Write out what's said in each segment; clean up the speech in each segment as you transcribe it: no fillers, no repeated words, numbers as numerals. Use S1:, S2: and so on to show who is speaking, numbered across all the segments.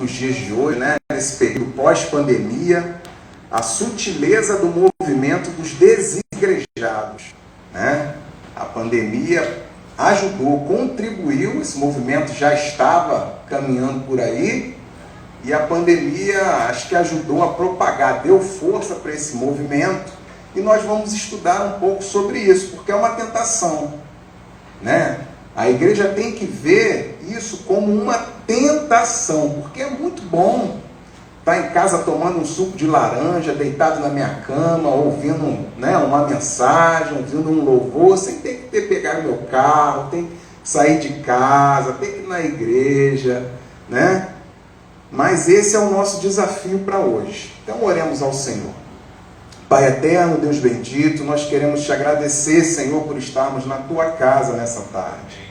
S1: nos dias de hoje, né, nesse período pós-pandemia, a sutileza do movimento dos desigrejados, né? A pandemia ajudou, contribuiu, esse movimento já estava caminhando por aí, e a pandemia acho que ajudou a propagar, deu força para esse movimento, e nós vamos estudar um pouco sobre isso, porque é uma tentação, né? A igreja tem que ver isso como uma tentação, porque é muito bom estar em casa tomando um suco de laranja, deitado na minha cama, ouvindo, né, uma mensagem, ouvindo um louvor, sem ter que pegar meu carro, tem que sair de casa, tem que ir na igreja, né? Mas esse é o nosso desafio para hoje. Então oremos ao Senhor. Pai eterno, Deus bendito, nós queremos te agradecer, Senhor, por estarmos na tua casa nessa tarde.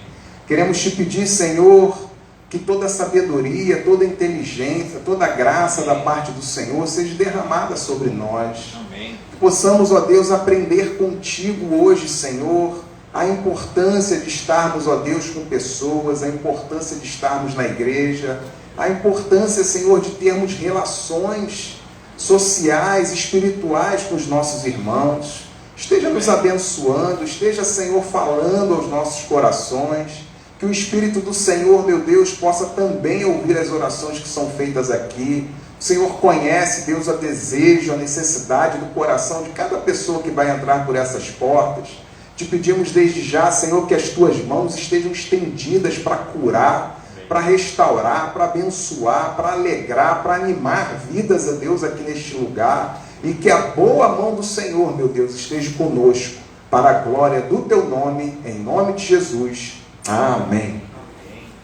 S1: Queremos te pedir, Senhor, que toda sabedoria, toda inteligência, toda graça da parte do Senhor seja derramada sobre nós. Amém. Que possamos, ó Deus, aprender contigo hoje, Senhor, a importância de estarmos, ó Deus, com pessoas, a importância de estarmos na igreja, a importância, Senhor, de termos relações sociais, espirituais com os nossos irmãos. Esteja nos abençoando, esteja, Senhor, falando aos nossos corações. Que o Espírito do Senhor, meu Deus, possa também ouvir as orações que são feitas aqui. O Senhor conhece, Deus, o desejo, a necessidade do coração de cada pessoa que vai entrar por essas portas. Te pedimos desde já, Senhor, que as tuas mãos estejam estendidas para curar, para restaurar, para abençoar, para alegrar, para animar vidas, a Deus, aqui neste lugar. E que a boa mão do Senhor, meu Deus, esteja conosco, para a glória do teu nome, em nome de Jesus. Amém.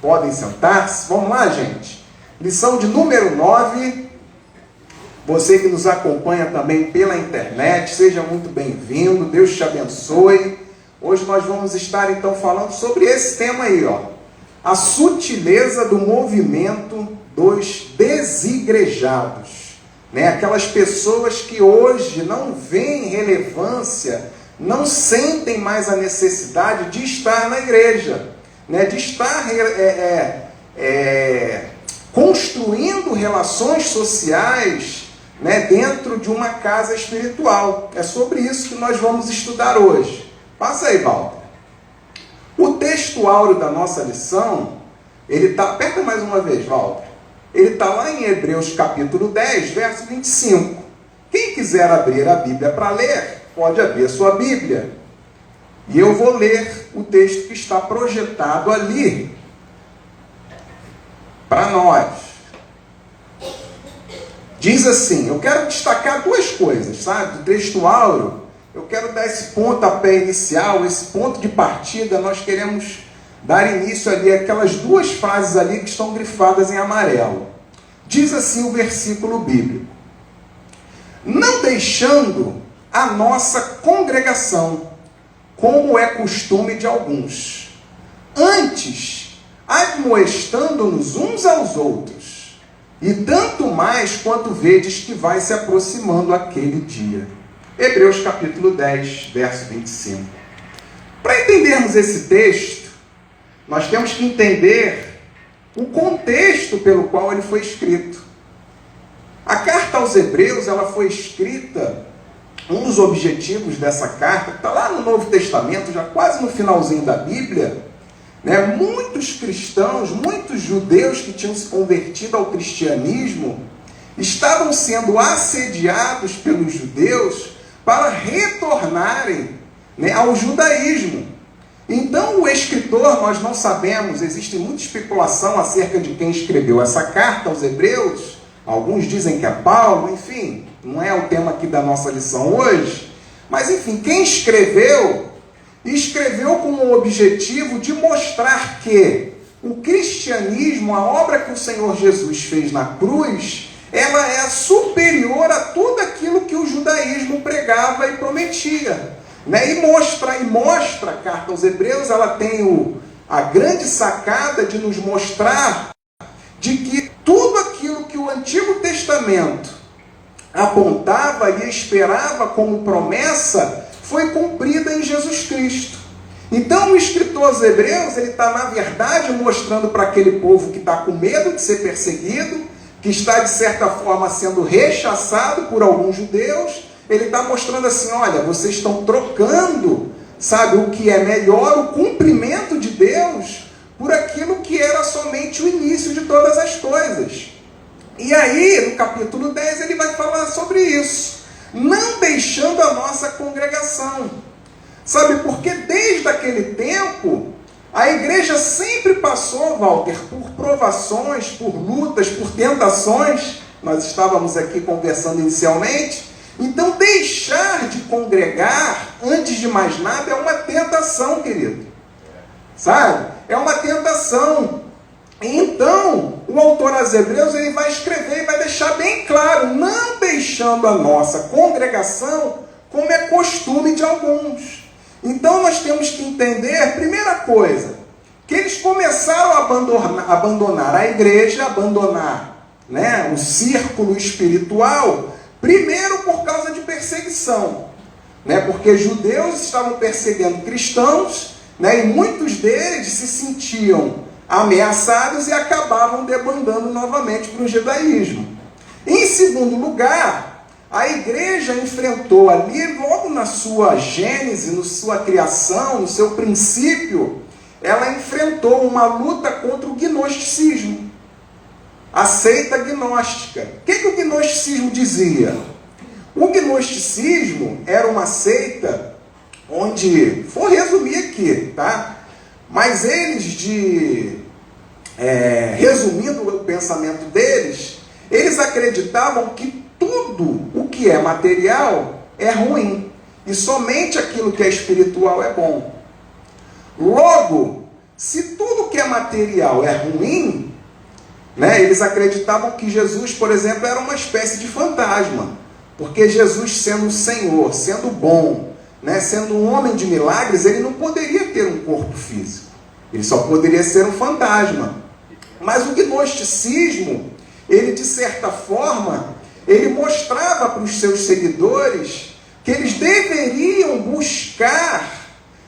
S1: Podem sentar-se. Vamos lá, gente. Lição de número 9. Você que nos acompanha também pela internet, seja muito bem-vindo. Deus te abençoe. Hoje nós vamos estar, então, falando sobre esse tema aí, ó. A sutileza do movimento dos desigrejados. Né? Aquelas pessoas que hoje não veem relevância, não sentem mais a necessidade de estar na igreja, né? De estar construindo relações sociais, né? Dentro de uma casa espiritual. É sobre isso que nós vamos estudar hoje. Passa aí, Walter. O texto áureo da nossa lição, ele está, aperta mais uma vez, Walter. Ele está lá em Hebreus capítulo 10, verso 25. Quem quiser abrir a Bíblia para ler, pode abrir a sua Bíblia. E eu vou ler o texto que está projetado ali para nós. Diz assim, eu quero destacar duas coisas, sabe? Do texto áureo, eu quero dar esse pontapé inicial, esse ponto de partida, nós queremos dar início ali àquelas duas frases ali que estão grifadas em amarelo. Diz assim o versículo bíblico. Não deixando a nossa congregação, como é costume de alguns, antes admoestando-nos uns aos outros, e tanto mais quanto vedes que vai se aproximando aquele dia. Hebreus capítulo 10, verso 25. Para entendermos esse texto, nós temos que entender o contexto pelo qual ele foi escrito. A carta aos Hebreus, ela foi escrita, um dos objetivos dessa carta, que está lá no Novo Testamento, já quase no finalzinho da Bíblia, né? Muitos cristãos, muitos judeus que tinham se convertido ao cristianismo, estavam sendo assediados pelos judeus para retornarem, né, ao judaísmo. Então o escritor, nós não sabemos, existe muita especulação acerca de quem escreveu essa carta aos Hebreus. Alguns dizem que é Paulo, enfim, não é o tema aqui da nossa lição hoje. Mas enfim, quem escreveu com o objetivo de mostrar que o cristianismo, a obra que o Senhor Jesus fez na cruz, ela é superior a tudo aquilo que o judaísmo pregava e prometia. Né? E mostra a carta aos Hebreus, ela tem a grande sacada de nos mostrar de que tudo aquilo que o Antigo Testamento apontava e esperava como promessa foi cumprida em Jesus Cristo. Então o escritor aos Hebreus, ele está na verdade mostrando para aquele povo que está com medo de ser perseguido, que está, de certa forma, sendo rechaçado por alguns judeus, ele está mostrando assim, olha, vocês estão trocando, sabe, o que é melhor, o cumprimento de Deus, por aquilo que era somente o início de todas as coisas. E aí, no capítulo 10, ele vai falar sobre isso. Não deixando a nossa congregação. Sabe, porque desde aquele tempo, a igreja sempre passou, Walter, por provações, por lutas, por tentações. Nós estávamos aqui conversando inicialmente. Então, deixar de congregar, antes de mais nada, é uma tentação, querido. Sabe? É uma tentação. Então, o autor aos Hebreus, ele vai escrever e vai deixar bem claro, não deixando a nossa congregação como é costume de alguns. Então, nós temos que entender, primeira coisa, que eles começaram a abandonar a igreja, abandonar, né, o círculo espiritual, primeiro por causa de perseguição, né, porque judeus estavam perseguindo cristãos, né, e muitos deles se sentiam ameaçados e acabavam debandando novamente para o judaísmo. Em segundo lugar, a igreja enfrentou ali, logo na sua gênese, na sua criação, no seu princípio, ela enfrentou uma luta contra o gnosticismo, a seita gnóstica. O que o gnosticismo dizia? O gnosticismo era uma seita onde, vou resumir aqui, tá? Mas eles, resumindo o pensamento deles, eles acreditavam que tudo o que é material é ruim, e somente aquilo que é espiritual é bom. Logo, se tudo que é material é ruim, né, eles acreditavam que Jesus, por exemplo, era uma espécie de fantasma, porque Jesus, sendo o Senhor, sendo bom, né, sendo um homem de milagres, ele não poderia ter um corpo físico, ele só poderia ser um fantasma. Mas o gnosticismo, ele, de certa forma, ele mostrava para os seus seguidores que eles deveriam buscar,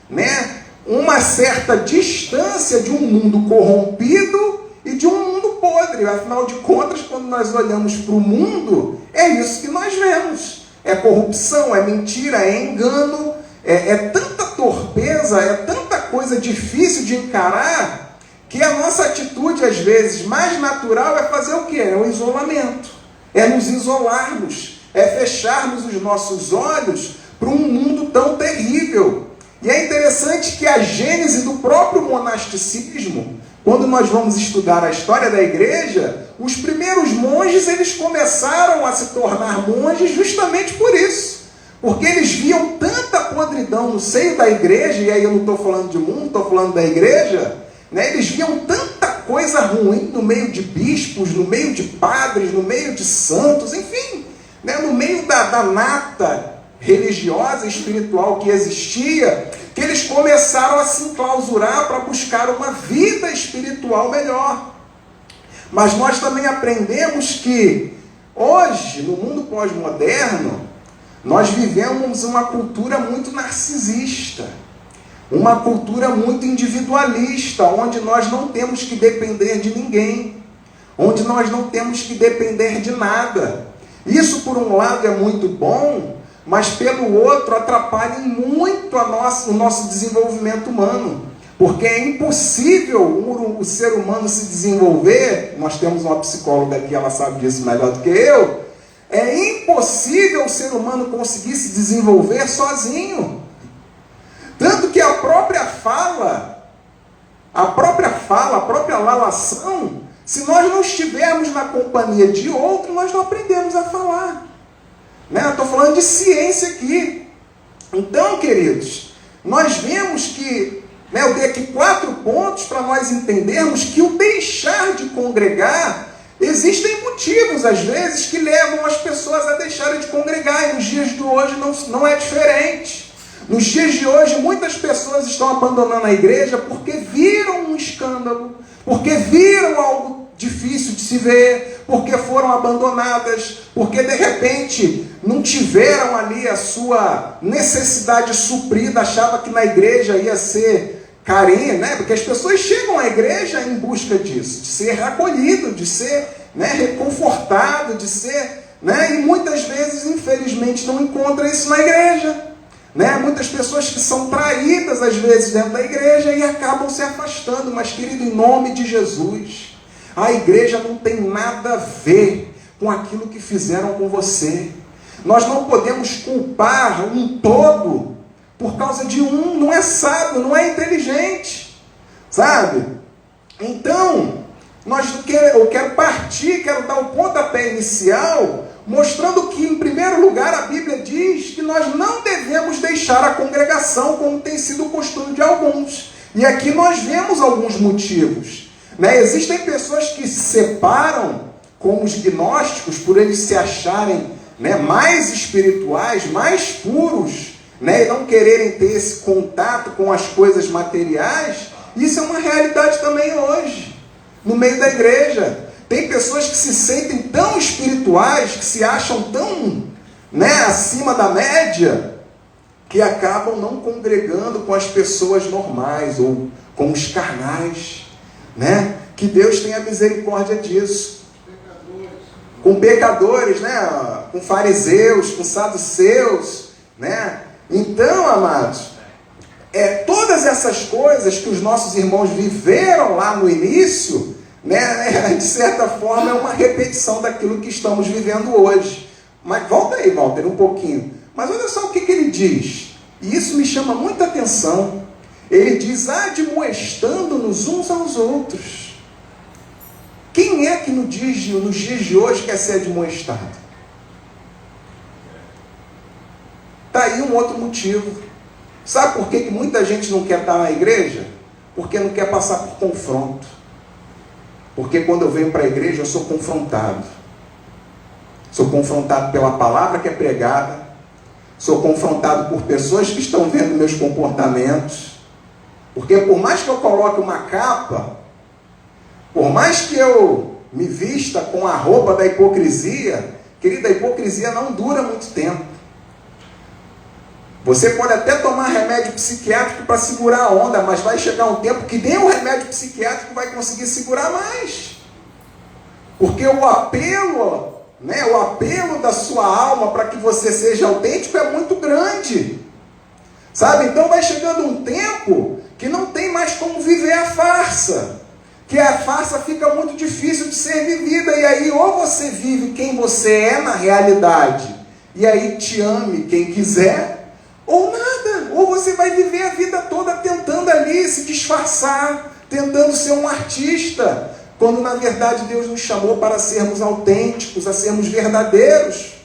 S1: né, uma certa distância de um mundo corrompido e de um mundo podre. Afinal de contas, quando nós olhamos para o mundo, é isso que nós vemos. É corrupção, é mentira, é engano, é tanta torpeza, é tanta coisa difícil de encarar, que a nossa atitude, às vezes, mais natural é fazer o quê? É o isolamento. É nos isolarmos, é fecharmos os nossos olhos para um mundo tão terrível. E é interessante que a gênese do próprio monasticismo, quando nós vamos estudar a história da igreja, os primeiros monges, eles começaram a se tornar monges justamente por isso. Porque eles viam tanta podridão no seio da igreja, e aí eu não estou falando de mundo, estou falando da igreja, né? Eles viam tanta coisa ruim no meio de bispos, no meio de padres, no meio de santos, enfim, né? No meio da nata religiosa e espiritual que existia, que eles começaram a se enclausurar para buscar uma vida espiritual melhor. Mas nós também aprendemos que hoje, no mundo pós-moderno, nós vivemos uma cultura muito narcisista, uma cultura muito individualista, onde nós não temos que depender de ninguém, onde nós não temos que depender de nada. Isso, por um lado, é muito bom, mas pelo outro atrapalha muito o nosso desenvolvimento humano, porque é impossível o ser humano se desenvolver. Nós temos uma psicóloga aqui, ela sabe disso melhor do que eu. É impossível o ser humano conseguir se desenvolver sozinho. Tanto que a própria lalação, se nós não estivermos na companhia de outro, nós não aprendemos a falar. Né? Estou falando de ciência aqui. Então, queridos, nós vemos que, né, eu dei aqui 4 pontos para nós entendermos que o deixar de congregar, existem motivos, às vezes, que levam as pessoas a deixarem de congregar, e nos dias de hoje não é diferente. Nos dias de hoje, muitas pessoas estão abandonando a igreja porque viram um escândalo, porque viram algo difícil de se ver, porque foram abandonadas, porque de repente não tiveram ali a sua necessidade suprida, achava que na igreja ia ser carinho, né? Porque as pessoas chegam à igreja em busca disso, de ser acolhido, de ser né, reconfortado, de ser, né, e muitas vezes, infelizmente, não encontra isso na igreja. Né? Muitas pessoas que são traídas, às vezes, dentro da igreja e acabam se afastando. Mas, querido, em nome de Jesus, a igreja não tem nada a ver com aquilo que fizeram com você. Nós não podemos culpar um todo por causa de um. Não é sábio, não é inteligente, sabe? Então, eu quero partir, quero dar o pontapé inicial, mostrando que, em primeiro lugar, a Bíblia diz que nós não devemos deixar a congregação, como tem sido o costume de alguns. E aqui nós vemos alguns motivos. Né? Existem pessoas que se separam, como os gnósticos, por eles se acharem, né, mais espirituais, mais puros, né, e não quererem ter esse contato com as coisas materiais. Isso é uma realidade também hoje, no meio da igreja. Tem pessoas que se sentem tão espirituais, que se acham tão, né, acima da média, que acabam não congregando com as pessoas normais ou com os carnais. Né? Que Deus tenha misericórdia disso. Com pecadores, né? Com fariseus, com saduceus. Né? Então, amados, todas essas coisas que os nossos irmãos viveram lá no início, né, de certa forma é uma repetição daquilo que estamos vivendo hoje. Mas volta aí, Walter, um pouquinho. Mas olha só o que ele diz, e isso me chama muita atenção. Ele diz: admoestando-nos uns aos outros. Quem é que nos dias de hoje quer ser admoestado? Está aí um outro motivo. Sabe por que muita gente não quer estar na igreja? Porque não quer passar por confronto. Porque quando eu venho para a igreja, eu sou confrontado. Sou confrontado pela palavra que é pregada. Sou confrontado por pessoas que estão vendo meus comportamentos. Porque por mais que eu coloque uma capa, por mais que eu me vista com a roupa da hipocrisia, querida, a hipocrisia não dura muito tempo. Você pode até tomar remédio psiquiátrico para segurar a onda, mas vai chegar um tempo que nem o remédio psiquiátrico vai conseguir segurar mais. Porque o apelo, né, o apelo da sua alma para que você seja autêntico é muito grande. Sabe? Então vai chegando um tempo que não tem mais como viver a farsa. Que a farsa fica muito difícil de ser vivida. E aí ou você vive quem você é na realidade, e aí te ame quem quiser, ou nada. Ou você vai viver a vida toda tentando ali se disfarçar, tentando ser um artista, quando na verdade Deus nos chamou para sermos autênticos, a sermos verdadeiros.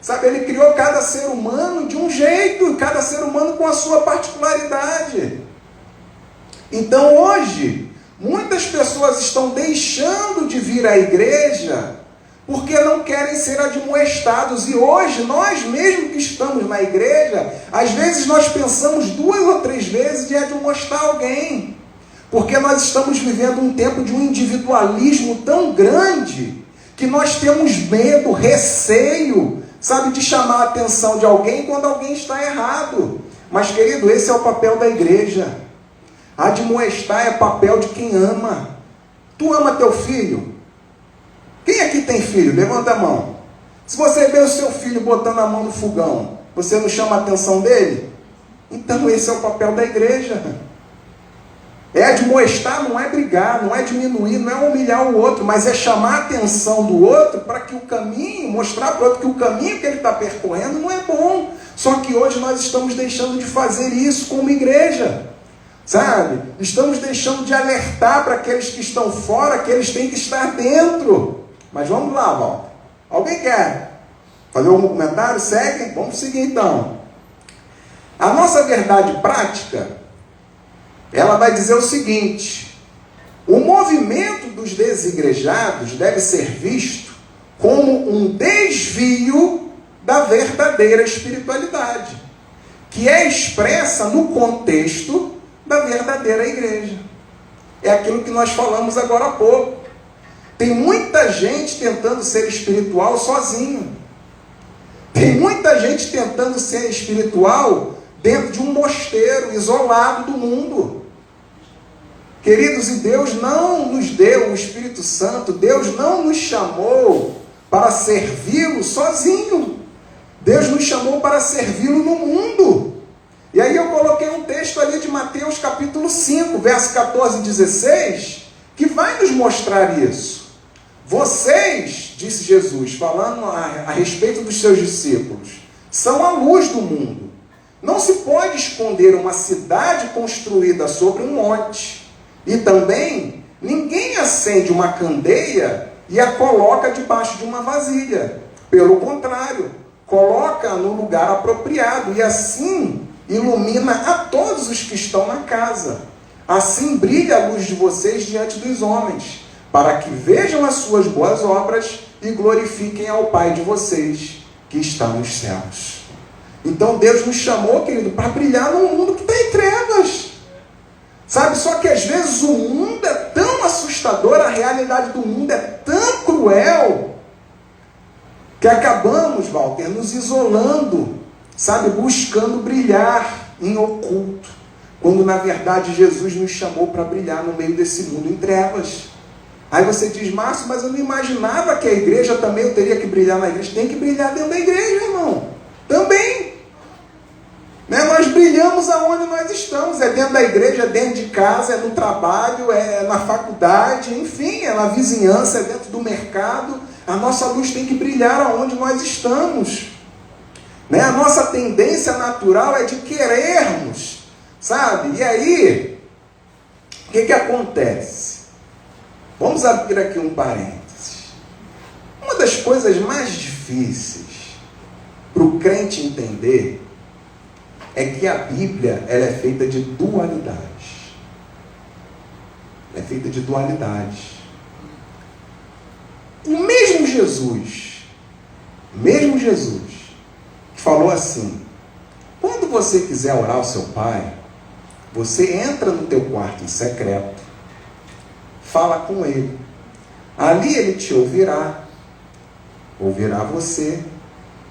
S1: Sabe, Ele criou cada ser humano de um jeito, cada ser humano com a sua particularidade. Então hoje, muitas pessoas estão deixando de vir à igreja porque não querem ser admoestados. E hoje, nós mesmos que estamos na igreja, às vezes nós pensamos 2 ou 3 vezes de admoestar alguém. Porque nós estamos vivendo um tempo de um individualismo tão grande, que nós temos medo, receio, sabe, de chamar a atenção de alguém quando alguém está errado. Mas, querido, esse é o papel da igreja. Admoestar é papel de quem ama. Tu ama teu filho? Quem aqui tem filho? Levanta a mão. Se você vê o seu filho botando a mão no fogão, você não chama a atenção dele? Então esse é o papel da igreja. É admoestar, não é brigar, não é diminuir, não é humilhar o outro, mas é chamar a atenção do outro para que o caminho, mostrar para o outro que o caminho que ele está percorrendo não é bom. Só que hoje nós estamos deixando de fazer isso como igreja. Sabe? Estamos deixando de alertar para aqueles que estão fora que eles têm que estar dentro. Mas vamos lá, Walter. Alguém quer fazer algum comentário? Segue? Vamos seguir então. A nossa verdade prática, ela vai dizer o seguinte: o movimento dos desigrejados deve ser visto como um desvio da verdadeira espiritualidade, que é expressa no contexto da verdadeira igreja. É aquilo que nós falamos agora há pouco. Tem muita gente tentando ser espiritual sozinho. Tem muita gente tentando ser espiritual dentro de um mosteiro, isolado do mundo. Queridos, e Deus não nos deu o Espírito Santo, Deus não nos chamou para servi-lo sozinho. Deus nos chamou para servi-lo no mundo. E aí eu coloquei um texto ali de Mateus capítulo 5, verso 14 e 16, que vai nos mostrar isso. Vocês, disse Jesus, falando a respeito dos seus discípulos, são a luz do mundo. Não se pode esconder uma cidade construída sobre um monte. E também, ninguém acende uma candeia e a coloca debaixo de uma vasilha. Pelo contrário, coloca no lugar apropriado e assim ilumina a todos os que estão na casa. Assim brilha a luz de vocês diante dos homens, para que vejam as suas boas obras e glorifiquem ao Pai de vocês, que está nos céus. Então Deus nos chamou, querido, para brilhar num mundo que está em trevas. Sabe, só que às vezes o mundo é tão assustador, a realidade do mundo é tão cruel, que acabamos, Walter, nos isolando, sabe, buscando brilhar em oculto, quando na verdade Jesus nos chamou para brilhar no meio desse mundo em trevas. Aí você diz, Márcio, mas eu não imaginava que a igreja também, eu teria que brilhar na igreja. Tem que brilhar dentro da igreja, irmão. Também. Né? Nós brilhamos aonde nós estamos. É dentro da igreja, é dentro de casa, é no trabalho, é na faculdade, enfim, é na vizinhança, é dentro do mercado. A nossa luz tem que brilhar aonde nós estamos. Né? A nossa tendência natural é de querermos, sabe? E aí, o que acontece? Vamos abrir aqui um parênteses. Uma das coisas mais difíceis para o crente entender é que a Bíblia ela é feita de dualidade. É feita de dualidade. O mesmo Jesus, que falou assim, quando você quiser orar ao seu Pai, você entra no teu quarto em secreto, fala com Ele. Ali Ele te ouvirá você,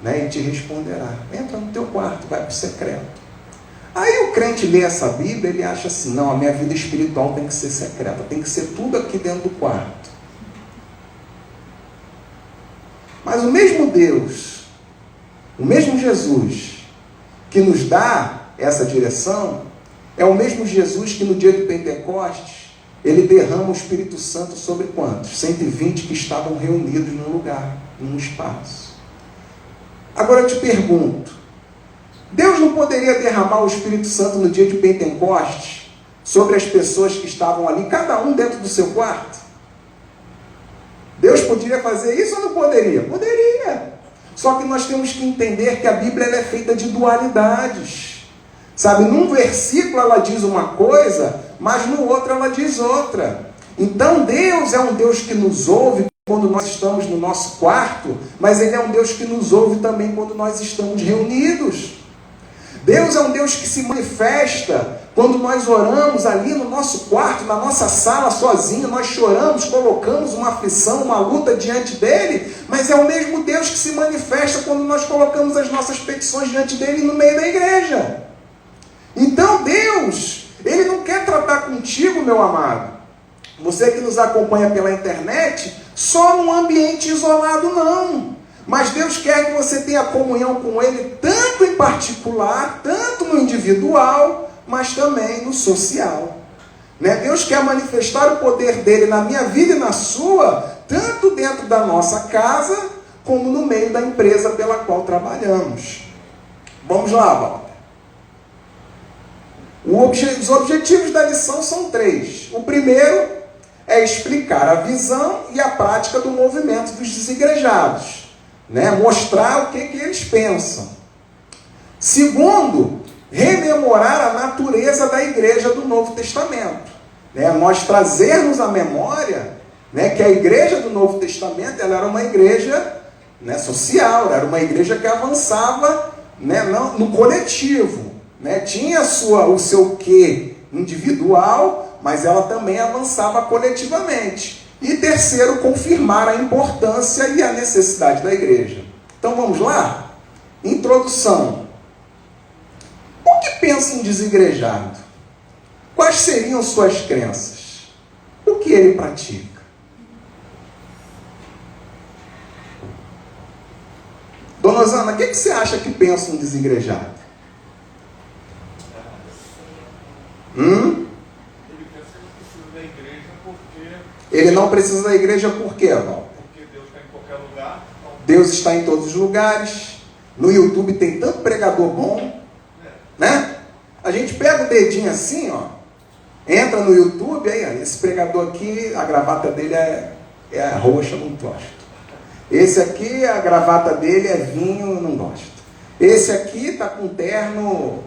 S1: né, e te responderá. Entra no teu quarto, vai para o secreto. Aí o crente lê essa Bíblia, ele acha assim, não, a minha vida espiritual tem que ser secreta, tem que ser tudo aqui dentro do quarto. Mas o mesmo Deus, o mesmo Jesus, que nos dá essa direção, é o mesmo Jesus que no dia de Pentecostes, ele derrama o Espírito Santo sobre quantos? 120 que estavam reunidos num lugar, num espaço. Agora eu te pergunto, Deus não poderia derramar o Espírito Santo no dia de Pentecostes sobre as pessoas que estavam ali, cada um dentro do seu quarto? Deus poderia fazer isso ou não poderia? Poderia. Só que nós temos que entender que a Bíblia ela é feita de dualidades. Sabe, num versículo ela diz uma coisa, mas no outro ela diz outra. Então Deus é um Deus que nos ouve quando nós estamos no nosso quarto, mas Ele é um Deus que nos ouve também quando nós estamos reunidos. Deus é um Deus que se manifesta quando nós oramos ali no nosso quarto, na nossa sala sozinho, nós choramos, colocamos uma aflição, uma luta diante dEle, mas é o mesmo Deus que se manifesta quando nós colocamos as nossas petições diante dEle no meio da igreja. Então Deus, Ele não quer tratar contigo, meu amado, você que nos acompanha pela internet, só num ambiente isolado, não. Mas Deus quer que você tenha comunhão com Ele, tanto em particular, tanto no individual, mas também no social. Né? Deus quer manifestar o poder dEle na minha vida e na sua, tanto dentro da nossa casa, como no meio da empresa pela qual trabalhamos. Vamos lá, Walter. Os objetivos da lição são 3. O primeiro é explicar a visão e a prática do movimento dos desigrejados. Né? Mostrar o que eles pensam. Segundo, rememorar a natureza da igreja do Novo Testamento. Né? Nós trazermos à memória, né, que a igreja do Novo Testamento ela era uma igreja, né, social, era uma igreja que avançava, né, no coletivo. Né? Tinha o seu quê individual, mas ela também avançava coletivamente. E terceiro, confirmar a importância e a necessidade da igreja. Então vamos lá? Introdução. O que pensa um desigrejado? Quais seriam suas crenças? que ele pratica? Dona Osana, o que você acha que pensa um desigrejado? Ele não precisa da igreja por quê, Val?
S2: Porque Deus está em qualquer lugar. Então...
S1: Deus está em todos os lugares. No YouTube tem tanto pregador bom, né? A gente pega o dedinho assim, ó, entra no YouTube, aí, ó, esse pregador aqui, a gravata dele é roxa, não gosto. Esse aqui, a gravata dele é vinho, não gosto. Esse aqui tá com terno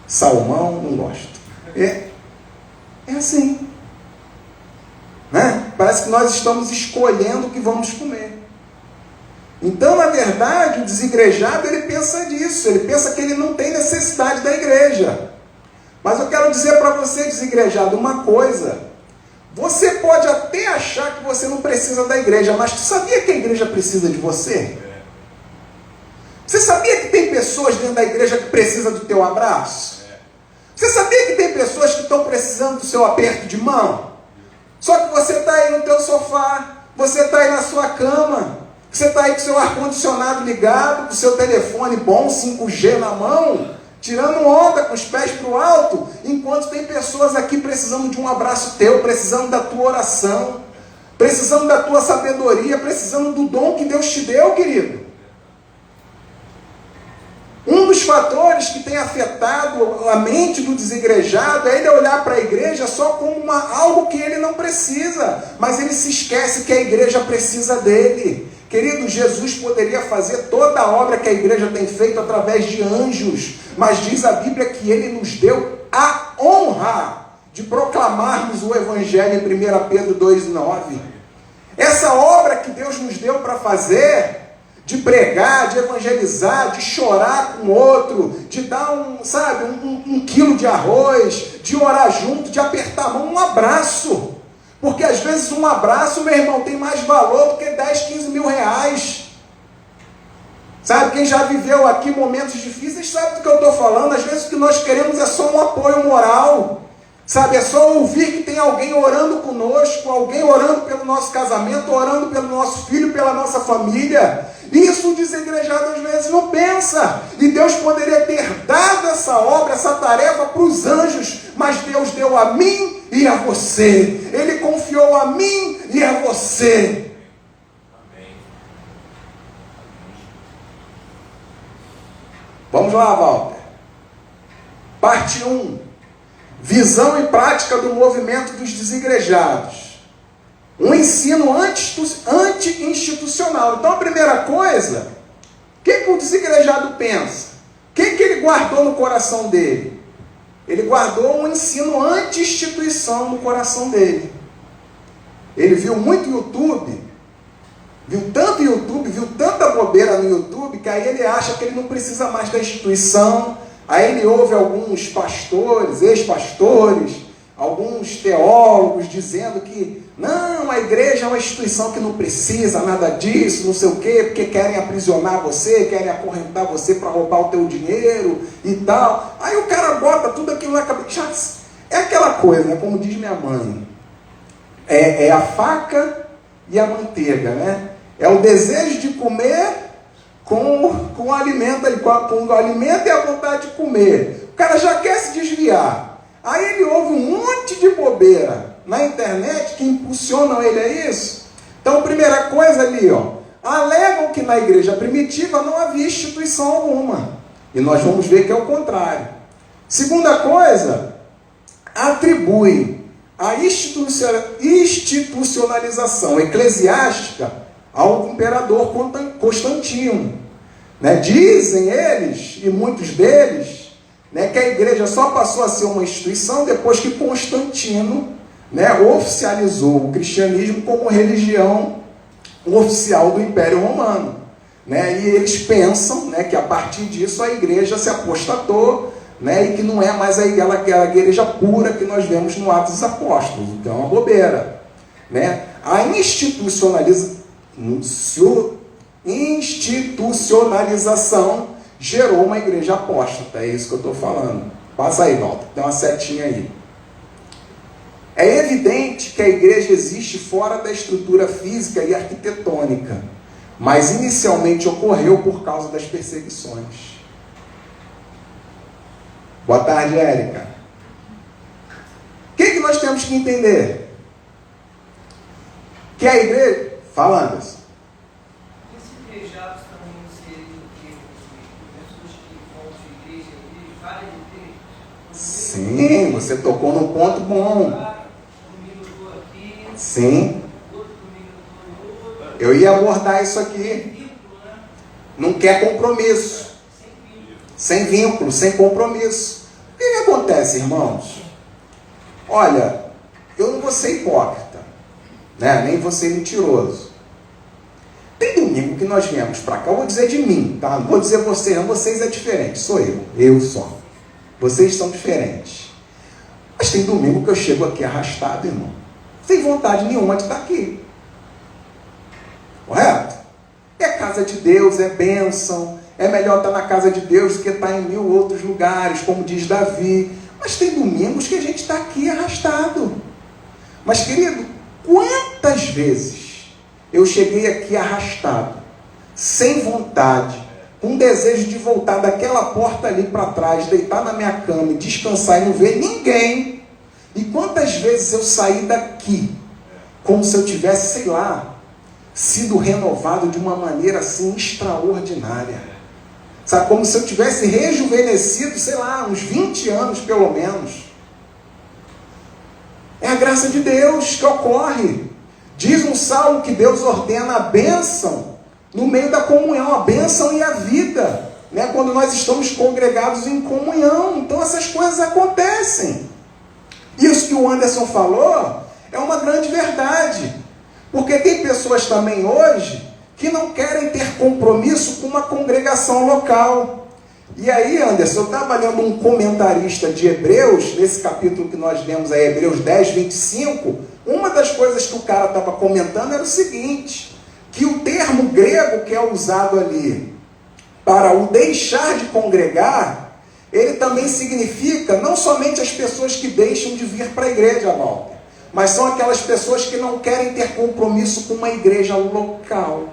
S1: salmão, não gosto. É assim, né? Parece que nós estamos escolhendo o que vamos comer. Então, na verdade, o desigrejado, ele pensa disso, ele pensa que ele não tem necessidade da igreja. Mas eu quero dizer para você, desigrejado, uma coisa: você pode até achar que você não precisa da igreja, mas tu sabia que a igreja precisa de você? Você sabia que tem pessoas dentro da igreja que precisam do teu abraço? Você sabia que tem pessoas que estão precisando do seu aperto de mão? Só que você está aí no teu sofá, você está aí na sua cama, você está aí com o seu ar-condicionado ligado, com o seu telefone bom, 5G na mão, tirando onda com os pés para o alto, enquanto tem pessoas aqui precisando de um abraço teu, precisando da tua oração, precisando da tua sabedoria, precisando do dom que Deus te deu, querido. Um dos fatores que tem afetado a mente do desigrejado é ele olhar para a igreja só como algo que ele não precisa, mas ele se esquece que a igreja precisa dele. Querido, Jesus poderia fazer toda a obra que a igreja tem feito através de anjos, mas diz a Bíblia que ele nos deu a honra de proclamarmos o Evangelho em 1 Pedro 2,9. Essa obra que Deus nos deu para fazer, de pregar, de evangelizar, de chorar com o outro, de dar um quilo de arroz, de orar junto, de apertar a mão, um abraço. Porque às vezes um abraço, meu irmão, tem mais valor do que 10, 15 mil reais. Sabe, quem já viveu aqui momentos difíceis sabe do que eu estou falando. Às vezes o que nós queremos é só um apoio moral. Sabe, é só ouvir que tem alguém orando conosco, alguém orando pelo nosso casamento, orando pelo nosso filho, pela nossa família. Isso o desigrejado às vezes não pensa. E Deus poderia ter dado essa obra, essa tarefa para os anjos, mas Deus deu a mim e a você. Ele confiou a mim e a você.
S2: Amém.
S1: Vamos lá, Walter. Parte 1. Visão e prática do movimento dos desigrejados. Um ensino anti-institucional. Então, a primeira coisa, o que o desigrejado pensa? O que ele guardou no coração dele? Ele guardou um ensino anti-instituição no coração dele. Ele viu muito YouTube, viu tanta bobeira no YouTube, que aí ele acha que ele não precisa mais da instituição. Aí ele ouve alguns pastores, ex-pastores, alguns teólogos dizendo que não, a igreja é uma instituição que não precisa nada disso, não sei o quê, porque querem aprisionar você, querem acorrentar você para roubar o teu dinheiro e tal. Aí o cara bota tudo aquilo na cabeça. É aquela coisa, né? Como diz minha mãe, é a faca e a manteiga, né? É o desejo de comer com o alimento, com o alimento e a vontade de comer. O cara já quer se desviar. Aí ele ouve um monte de bobeira na internet que impulsionam ele a isso. Então, primeira coisa ali, ó, alegam que na igreja primitiva não havia instituição alguma. E nós vamos ver que é o contrário. Segunda coisa, atribui a institucionalização eclesiástica ao imperador Constantino. Né? Dizem eles, e muitos deles, né, que a igreja só passou a ser uma instituição depois que Constantino, né, oficializou o cristianismo como religião oficial do Império Romano. Né? E eles pensam, né, que a partir disso a igreja se apostatou, né, e que não é mais aquela igreja pura que nós vemos no Atos dos Apóstolos. Então é uma bobeira. Né? A institucionalização gerou uma igreja apóstata. É isso que eu estou falando. Passa aí, volta. Tem uma setinha aí. É evidente que a igreja existe fora da estrutura física e arquitetônica, mas inicialmente ocorreu por causa das perseguições. Boa tarde, Érica. O que nós temos que entender? Que a igreja... Fala, Anderson.
S3: Esses igrejados também inseridos aqui, pessoas que vão de igreja em igreja, várias igrejas.
S1: Sim, você tocou num ponto bom.
S3: Domingo eu estou aqui,
S1: Sim,
S3: outro domingo eu estou em outro.
S1: eu ia abordar isso aqui.
S3: Vínculo, né?
S1: Não quer compromisso.
S3: Sem vínculo.
S1: Sem vínculo, sem compromisso. O que acontece, irmãos? Olha, eu não vou ser hipócrita, né? Nem vou ser mentiroso. Tem domingo que nós viemos para cá, eu vou dizer de mim, tá? Não vou dizer vocês, não, vocês é diferente, sou eu só. Vocês são diferentes. Mas tem domingo que eu chego aqui arrastado, irmão, sem vontade nenhuma de estar aqui. Correto? É casa de Deus, é bênção, é melhor estar na casa de Deus do que estar em 1000 outros lugares, como diz Davi. Mas tem domingos que a gente está aqui arrastado. Mas, querido, quantas vezes eu cheguei aqui arrastado, sem vontade, com desejo de voltar daquela porta ali para trás, deitar na minha cama e descansar e não ver ninguém. E quantas vezes eu saí daqui, como se eu tivesse, sei lá, sido renovado de uma maneira assim extraordinária. Sabe, como se eu tivesse rejuvenescido, sei lá, uns 20 anos pelo menos. É a graça de Deus que ocorre. Diz um salmo que Deus ordena a bênção no meio da comunhão, a bênção e a vida, né? Quando nós estamos congregados em comunhão. Então essas coisas acontecem. Isso que o Anderson falou é uma grande verdade. Porque tem pessoas também hoje que não querem ter compromisso com uma congregação local. E aí, Anderson, eu estava lendo um comentarista de Hebreus, nesse capítulo que nós lemos aí, Hebreus 10, 25, uma das coisas que o cara estava comentando era o seguinte, que o termo grego que é usado ali para o deixar de congregar, ele também significa não somente as pessoas que deixam de vir para a igreja, Walter, mas são aquelas pessoas que não querem ter compromisso com uma igreja local.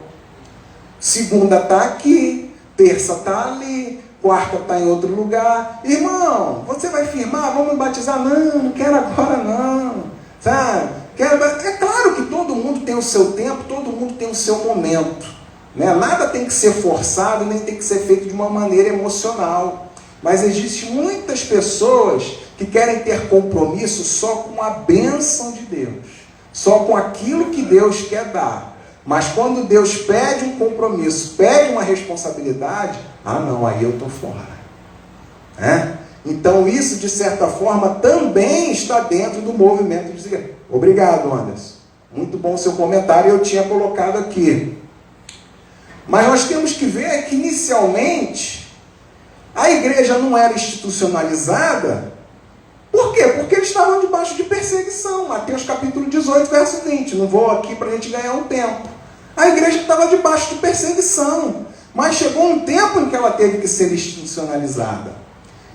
S1: Segunda está aqui, terça está ali, quarta está em outro lugar. Irmão, você vai firmar? Vamos me batizar? Não, não quero agora não. Sabe? É claro que todo mundo tem o seu tempo, todo mundo tem o seu momento. Né? Nada tem que ser forçado, nem tem que ser feito de uma maneira emocional. Mas existem muitas pessoas que querem ter compromisso só com a bênção de Deus. Só com aquilo que Deus quer dar. Mas quando Deus pede um compromisso, pede uma responsabilidade, não, aí eu estou fora. Então isso, de certa forma, também está dentro do movimento de igreja. Obrigado, Anderson. Muito bom o seu comentário, eu tinha colocado aqui. Mas nós temos que ver que, inicialmente, a igreja não era institucionalizada. Por quê? Porque eles estavam debaixo de perseguição. Mateus capítulo 18, verso 20. Não vou aqui para a gente ganhar um tempo. A igreja estava debaixo de perseguição. Mas chegou um tempo em que ela teve que ser institucionalizada.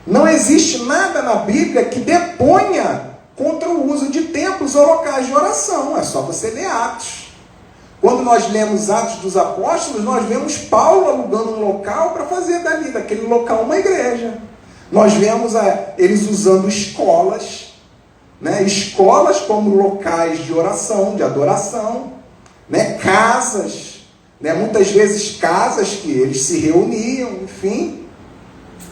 S1: Não existe nada na Bíblia que deponha contra o uso de templos ou locais de oração. É só você ler Atos. Quando nós lemos Atos dos Apóstolos, nós vemos Paulo alugando um local para fazer dali, daquele local, uma igreja. Nós vemos eles usando escolas, né? Escolas como locais de oração, de adoração, né? Casas, né? Muitas vezes casas que eles se reuniam, enfim.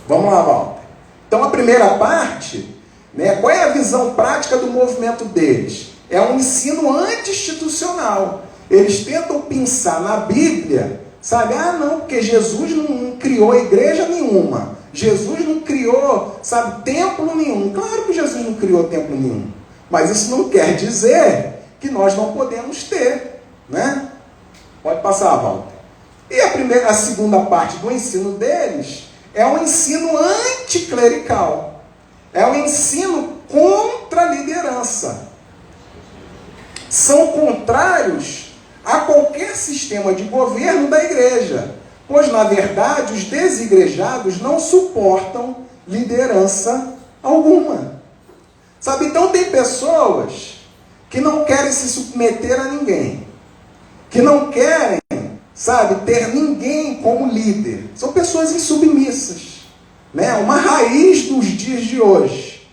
S1: Vamos lá, Walter. Então a primeira parte, né? Qual é a visão prática do movimento deles? É um ensino anti-institucional. Eles tentam pensar na Bíblia, sabe? Não, porque Jesus não criou igreja nenhuma. Jesus não criou, sabe, templo nenhum. Claro que Jesus não criou templo nenhum. Mas isso não quer dizer que nós não podemos ter, né? Pode passar, Walter. E a segunda parte do ensino deles é um ensino anticlerical. É um ensino contra a liderança. São contrários a qualquer sistema de governo da igreja, pois, na verdade, os desigrejados não suportam liderança alguma. Sabe, então tem pessoas que não querem se submeter a ninguém, que não querem, sabe, ter ninguém como líder. São pessoas insubmissas, né? Uma raiz dos dias de hoje.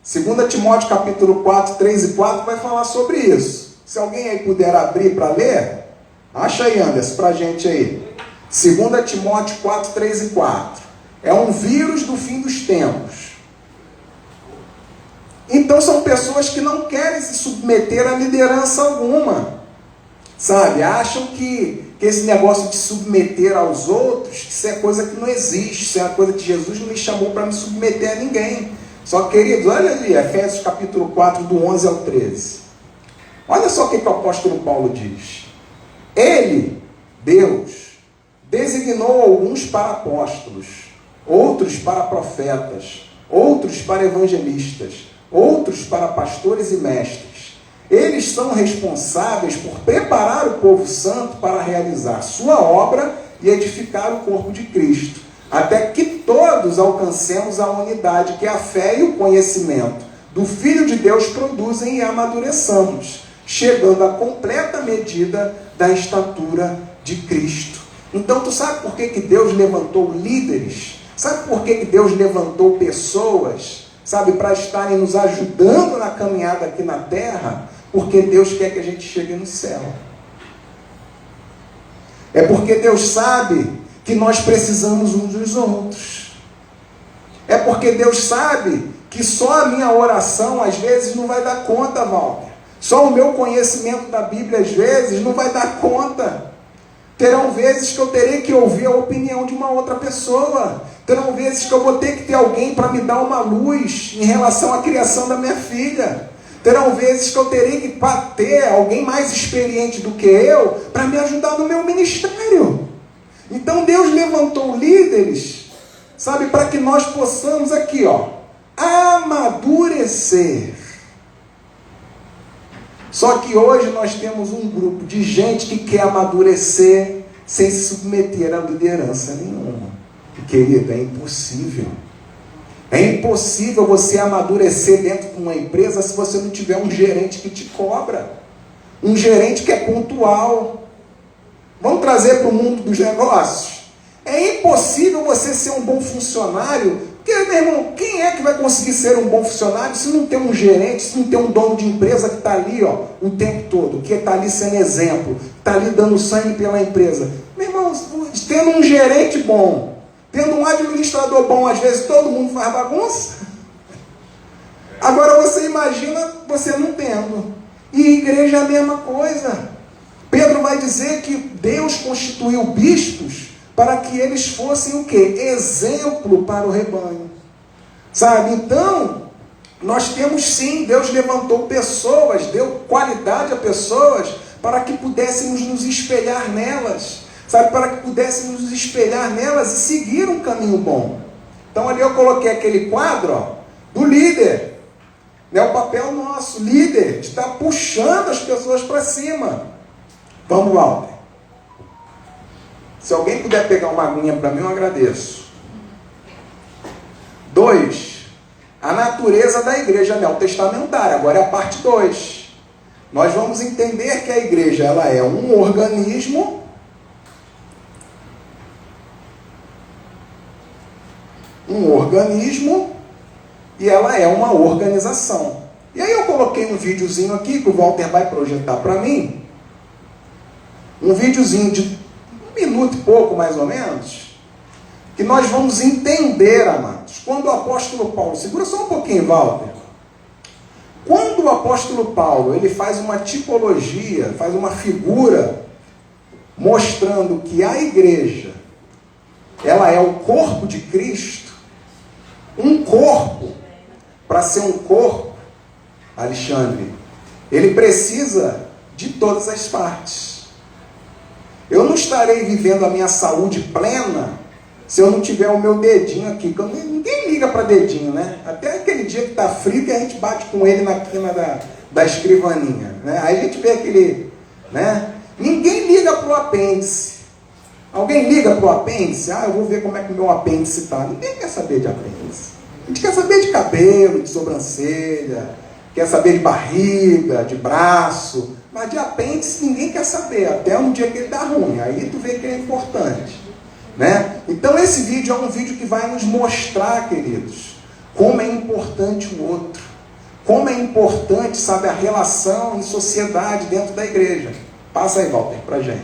S1: 2 Timóteo capítulo 4, 3 e 4 vai falar sobre isso. Se alguém aí puder abrir para ler, acha aí, Anderson, para a gente aí. 2 Timóteo 4, 3 e 4. É um vírus do fim dos tempos. Então são pessoas que não querem se submeter a liderança alguma. Sabe? Acham que esse negócio de submeter aos outros, isso é coisa que não existe. Isso é uma coisa que Jesus não me chamou para me submeter a ninguém. Só que, queridos, olha ali, Efésios capítulo 4, do 11 ao 13. Olha só o que o apóstolo Paulo diz. Ele, Deus, designou alguns para apóstolos, outros para profetas, outros para evangelistas, outros para pastores e mestres. Eles são responsáveis por preparar o povo santo para realizar sua obra e edificar o corpo de Cristo, até que todos alcancemos a unidade que a fé e o conhecimento do Filho de Deus produzem e amadureçamos, chegando à completa medida da estatura de Cristo. Então, tu sabe por que Deus levantou líderes? Sabe por que Deus levantou pessoas, sabe, para estarem nos ajudando na caminhada aqui na terra? Porque Deus quer que a gente chegue no céu. É porque Deus sabe que nós precisamos uns dos outros. É porque Deus sabe que só a minha oração às vezes não vai dar conta, Walter. Só o meu conhecimento da Bíblia às vezes não vai dar conta. Terão vezes que eu terei que ouvir a opinião de uma outra pessoa. Terão vezes que eu vou ter que ter alguém para me dar uma luz em relação à criação da minha filha. Terão vezes que eu terei que ter alguém mais experiente do que eu para me ajudar no meu ministério. Então Deus levantou líderes, sabe, para que nós possamos aqui, amadurecer. Só que hoje nós temos um grupo de gente que quer amadurecer sem se submeter a liderança nenhuma. E, querido, é impossível. É impossível você amadurecer dentro de uma empresa se você não tiver um gerente que te cobra. Um gerente que é pontual. Vamos trazer para o mundo dos negócios. É impossível você ser um bom funcionário. Porque, meu irmão, quem é que vai conseguir ser um bom funcionário se não tem um gerente, se não tem um dono de empresa que está ali o tempo todo, que está ali sendo exemplo, está ali dando sangue pela empresa? Meu irmão, tendo um gerente bom, tendo um administrador bom, às vezes todo mundo faz bagunça. Agora você imagina você não tendo. E igreja é a mesma coisa. Pedro vai dizer que Deus constituiu bispos para que eles fossem o quê? Exemplo para o rebanho. Sabe? Então, nós temos sim, Deus levantou pessoas, deu qualidade a pessoas para que pudéssemos nos espelhar nelas. Sabe? Para que pudéssemos nos espelhar nelas e seguir um caminho bom. Então ali eu coloquei aquele quadro do líder. É o papel nosso, líder, de estar puxando as pessoas para cima. Vamos, Walter. Se alguém puder pegar uma aguinha para mim, eu agradeço. 2. A natureza da igreja neotestamentária. Agora é a parte 2. Nós vamos entender que a igreja ela é um organismo. E ela é uma organização. E aí eu coloquei um videozinho aqui que o Walter vai projetar para mim. Um videozinho de 1 minuto e pouco, mais ou menos, que nós vamos entender, amados, quando o apóstolo Paulo, segura só um pouquinho, Walter, quando o apóstolo Paulo, ele faz uma tipologia, faz uma figura, mostrando que a igreja, ela é o corpo de Cristo, um corpo, para ser um corpo, Alexandre, ele precisa de todas as partes. Eu não estarei vivendo a minha saúde plena se eu não tiver o meu dedinho aqui. Ninguém liga para dedinho, né? Até aquele dia que está frio que a gente bate com ele na quina da escrivaninha. Né? Aí a gente vê aquele... Né? Ninguém liga para o apêndice. Alguém liga para o apêndice? Eu vou ver como é que o meu apêndice está. Ninguém quer saber de apêndice. A gente quer saber de cabelo, de sobrancelha, quer saber de barriga, de braço, mas de apêndice ninguém quer saber, até um dia que ele dá ruim, aí tu vê que é importante, né? Então esse vídeo é um vídeo que vai nos mostrar, queridos, como é importante o outro, como é importante, sabe, a relação em sociedade dentro da igreja. Passa aí, Walter, pra gente.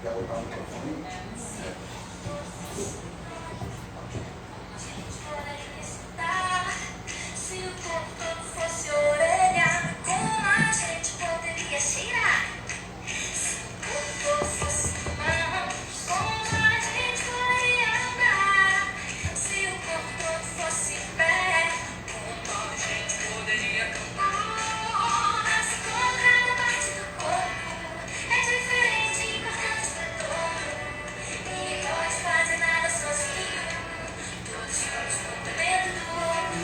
S1: Quer botar o microfone?
S4: Se o corpo todo fosse orelha, como a gente poderia cheirar? Se o corpo todo fosse mão, como a gente poderia andar? Se o corpo todo fosse pé, como a gente poderia cantar? Assim como cada parte do corpo é diferente e importante pra todo. Ninguém pode fazer nada sozinho, todos juntos no complemento do outro.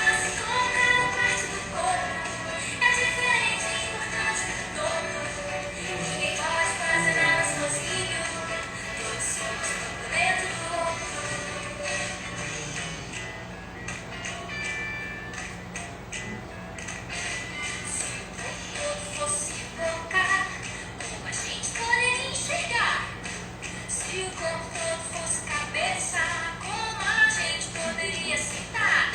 S4: Assim como cada parte do corpo é diferente e importante para todo. Ninguém pode fazer nada sozinho, todos somos o complemento do outro. Se o corpo todo fosse boca, como a gente poderia enxergar? Se o corpo todo fosse cabeça, como a gente poderia sentar?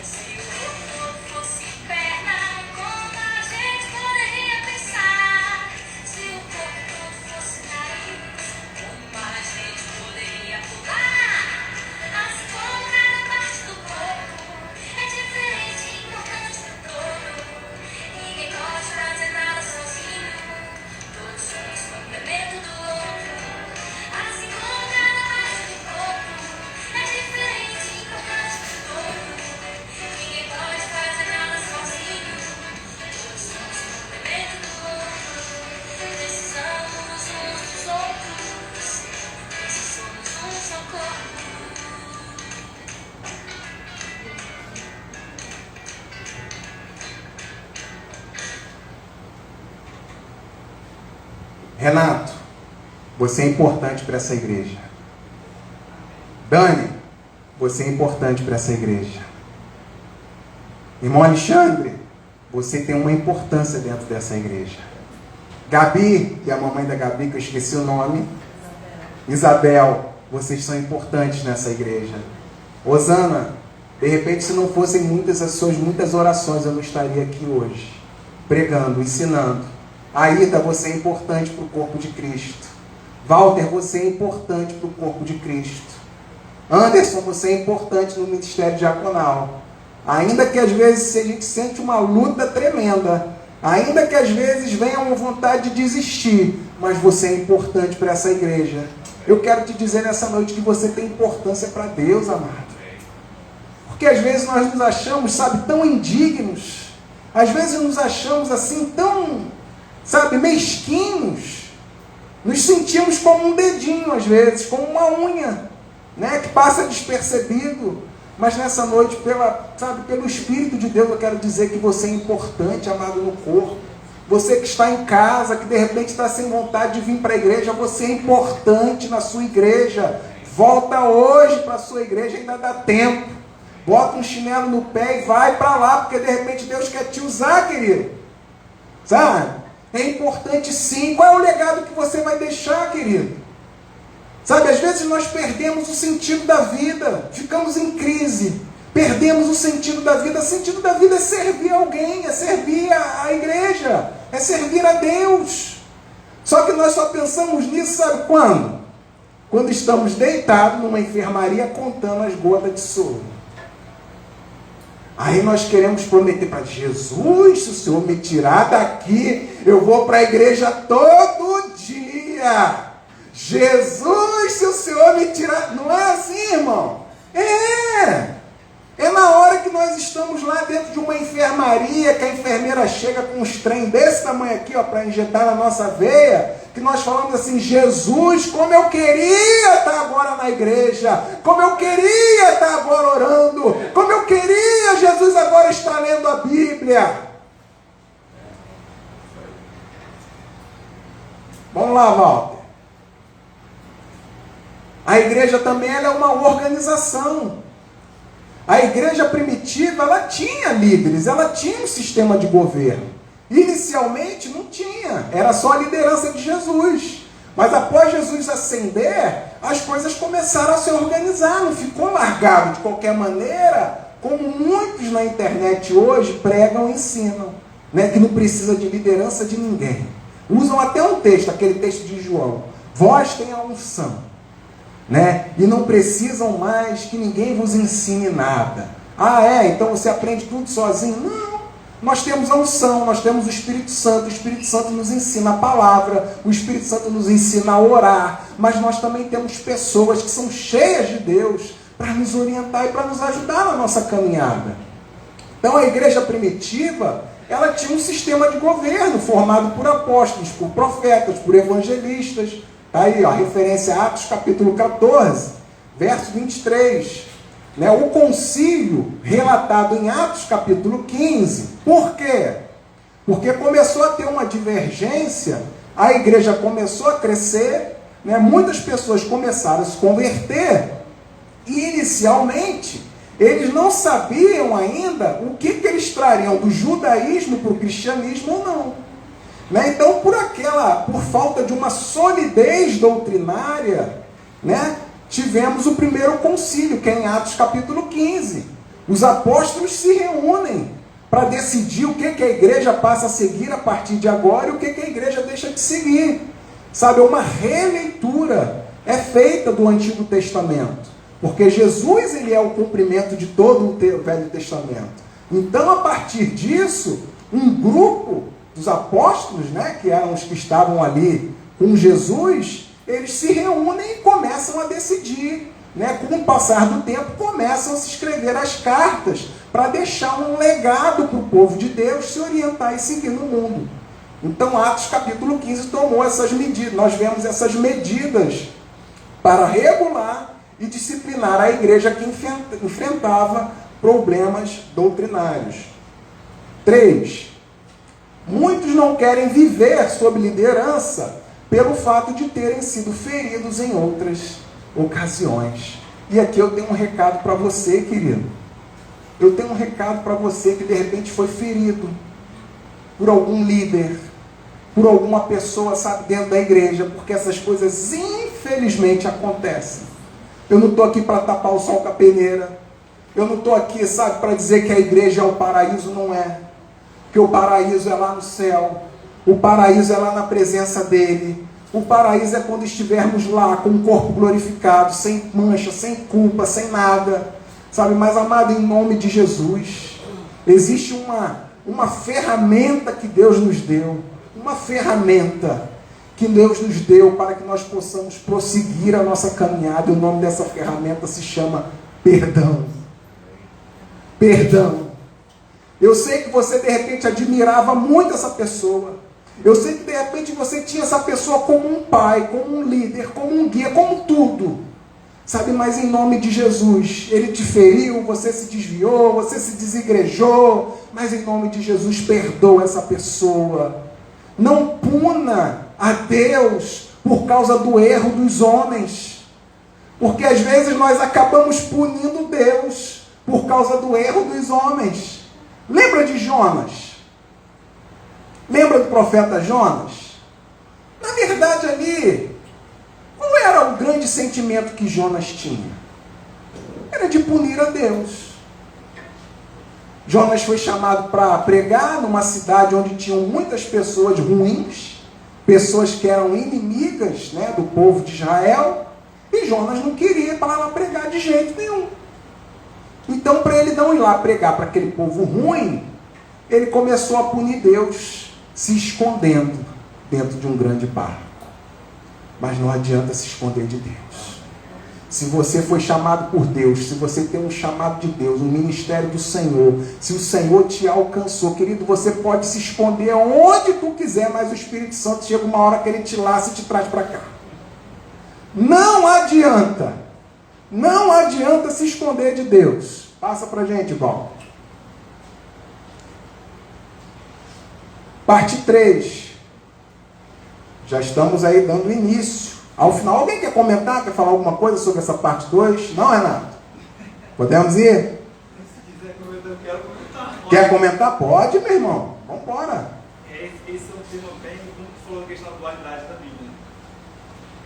S4: Se o corpo todo fosse perna, como a gente poderia pensar? Se o corpo todo fosse nariz, como a gente poderia pular? Assim como cada parte do corpo é diferente e importante para todo. Ninguém pode fazer nada sozinho, todos somos complemento do outro. Assim como cada parte do corpo é diferente e importante para todo. Ninguém pode fazer nada sozinho, todos somos complemento do outro. Precisamos uns dos outros, somos um só corpo.
S1: Renato, você é importante para essa igreja. Dani, você é importante para essa igreja. Irmão Alexandre, você tem uma importância dentro dessa igreja. Gabi, e a mamãe da Gabi, que eu esqueci o nome, Isabel, vocês são importantes nessa igreja. Osana, de repente, se não fossem muitas as suas muitas orações, eu não estaria aqui hoje, pregando, ensinando. Aida, você é importante para o corpo de Cristo. Walter, você é importante para o corpo de Cristo. Anderson, você é importante no ministério diaconal. Ainda que às vezes a gente sente uma luta tremenda, ainda que às vezes venha uma vontade de desistir, mas você é importante para essa igreja. Eu quero te dizer nessa noite que você tem importância para Deus, amado. Porque às vezes nós nos achamos, sabe, tão indignos. Às vezes nos achamos assim tão, sabe, mesquinhos. Nos sentimos como um dedinho às vezes, como uma unha, né, que passa despercebido. Mas nessa noite, pelo Espírito de Deus, eu quero dizer que você é importante, amado, no corpo. Você que está em casa, que de repente está sem vontade de vir para a igreja, você é importante na sua igreja. Volta hoje para a sua igreja, ainda dá tempo. Bota um chinelo no pé e vai para lá, porque de repente Deus quer te usar, querido. Sabe? É importante sim. Qual é o legado que você vai deixar, querido? Sabe, às vezes nós perdemos o sentido da vida, ficamos em crise, perdemos o sentido da vida. O sentido da vida é servir alguém, é servir a igreja, é servir a Deus. Só que nós só pensamos nisso, sabe quando? Quando estamos deitados numa enfermaria contando as gotas de soro. Aí nós queremos prometer para Jesus: se o Senhor me tirar daqui, eu vou para a igreja todo dia. Jesus, se o Senhor me tirar... Não é assim, irmão? É na hora que nós estamos lá dentro de uma enfermaria, que a enfermeira chega com uns trem desse tamanho aqui, ó, para injetar na nossa veia, que nós falamos assim: Jesus, como eu queria estar agora na igreja, como eu queria estar agora orando, como eu queria, Jesus, agora estar lendo a Bíblia. Vamos lá, Walter. A igreja também ela é uma organização. A igreja primitiva, ela tinha líderes, ela tinha um sistema de governo. Inicialmente não tinha, era só a liderança de Jesus. Mas após Jesus ascender, as coisas começaram a se organizar, não ficou largado de qualquer maneira, como muitos na internet hoje pregam e ensinam, né, que não precisa de liderança de ninguém. Usam até um texto, aquele texto de João: vós tem a unção, né, e não precisam mais que ninguém vos ensine nada. Ah, então você aprende tudo sozinho? Não. Nós temos a unção, nós temos o Espírito Santo nos ensina a palavra, o Espírito Santo nos ensina a orar, mas nós também temos pessoas que são cheias de Deus para nos orientar e para nos ajudar na nossa caminhada. Então a igreja primitiva, ela tinha um sistema de governo formado por apóstolos, por profetas, por evangelistas. Tá aí, ó, referência a Atos capítulo 14, verso 23. Né, o concílio relatado em Atos capítulo 15. Por quê? Porque começou a ter uma divergência, a igreja começou a crescer, né, muitas pessoas começaram a se converter, e1inicialmente eles não sabiam ainda o que eles trariam do judaísmo para o cristianismo ou não. Né? Então, por falta de uma solidez doutrinária, né, tivemos o primeiro concílio, que é em Atos capítulo 15. Os apóstolos se reúnem para decidir o que a igreja passa a seguir a partir de agora e o que a igreja deixa de seguir. Sabe, uma releitura é feita do Antigo Testamento, porque Jesus ele é o cumprimento de todo o Velho Testamento. Então, a partir disso, um grupo dos apóstolos, né, que eram os que estavam ali com Jesus, eles se reúnem e começam a decidir, né? Com o passar do tempo, começam a se escrever as cartas para deixar um legado para o povo de Deus se orientar e seguir no mundo. Então, Atos capítulo 15 tomou essas medidas. Nós vemos essas medidas para regular e disciplinar a igreja que enfrentava problemas doutrinários. 3. Muitos não querem viver sob liderança pelo fato de terem sido feridos em outras ocasiões. E aqui eu tenho um recado para você, querido. Eu tenho um recado para você que de repente foi ferido por algum líder, por alguma pessoa, sabe, dentro da igreja, porque essas coisas infelizmente acontecem. Eu não estou aqui para tapar o sol com a peneira. Eu não estou aqui, sabe, para dizer que a igreja é o paraíso, não é. Que o paraíso é lá no céu. O paraíso é lá na presença dele. O paraíso é quando estivermos lá com o corpo glorificado, sem mancha, sem culpa, sem nada. Sabe, mas amado, em nome de Jesus, existe uma ferramenta que Deus nos deu. Uma ferramenta que Deus nos deu para que nós possamos prosseguir a nossa caminhada. E o nome dessa ferramenta se chama perdão. Perdão. Eu sei que você de repente admirava muito essa pessoa. Eu sei que de repente você tinha essa pessoa como um pai, como um líder, como um guia, como tudo. Sabe, mas em nome de Jesus, ele te feriu, você se desviou, você se desigrejou, mas em nome de Jesus, perdoa essa pessoa. Não puna a Deus por causa do erro dos homens. Porque às vezes nós acabamos punindo Deus por causa do erro dos homens. Lembra de Jonas? Lembra do profeta Jonas? Na verdade ali, qual era o grande sentimento que Jonas tinha? Era de punir a Deus. Jonas foi chamado para pregar numa cidade onde tinham muitas pessoas ruins, pessoas que eram inimigas, né, do povo de Israel, e Jonas não queria ir para lá pregar de jeito nenhum. Então, para ele não ir lá pregar para aquele povo ruim, ele começou a punir Deus, se escondendo dentro de um grande barco. Mas não adianta se esconder de Deus. Se você foi chamado por Deus, se você tem um chamado de Deus, um ministério do Senhor, se o Senhor te alcançou, querido, você pode se esconder onde tu quiser, mas o Espírito Santo chega uma hora que ele te laça e te traz para cá. Não adianta. Não adianta se esconder de Deus. Passa para a gente, Val. Parte 3. Já estamos aí dando início
S5: Ao final, alguém quer comentar, quer falar alguma coisa sobre essa parte 2? Não, Renato? Podemos ir?
S2: Se quiser comentar, eu quero comentar.
S5: Quer comentar? Pode, meu irmão. Vamos embora.
S2: Esse é um tema bem, como tu falou, a questão da dualidade da Bíblia.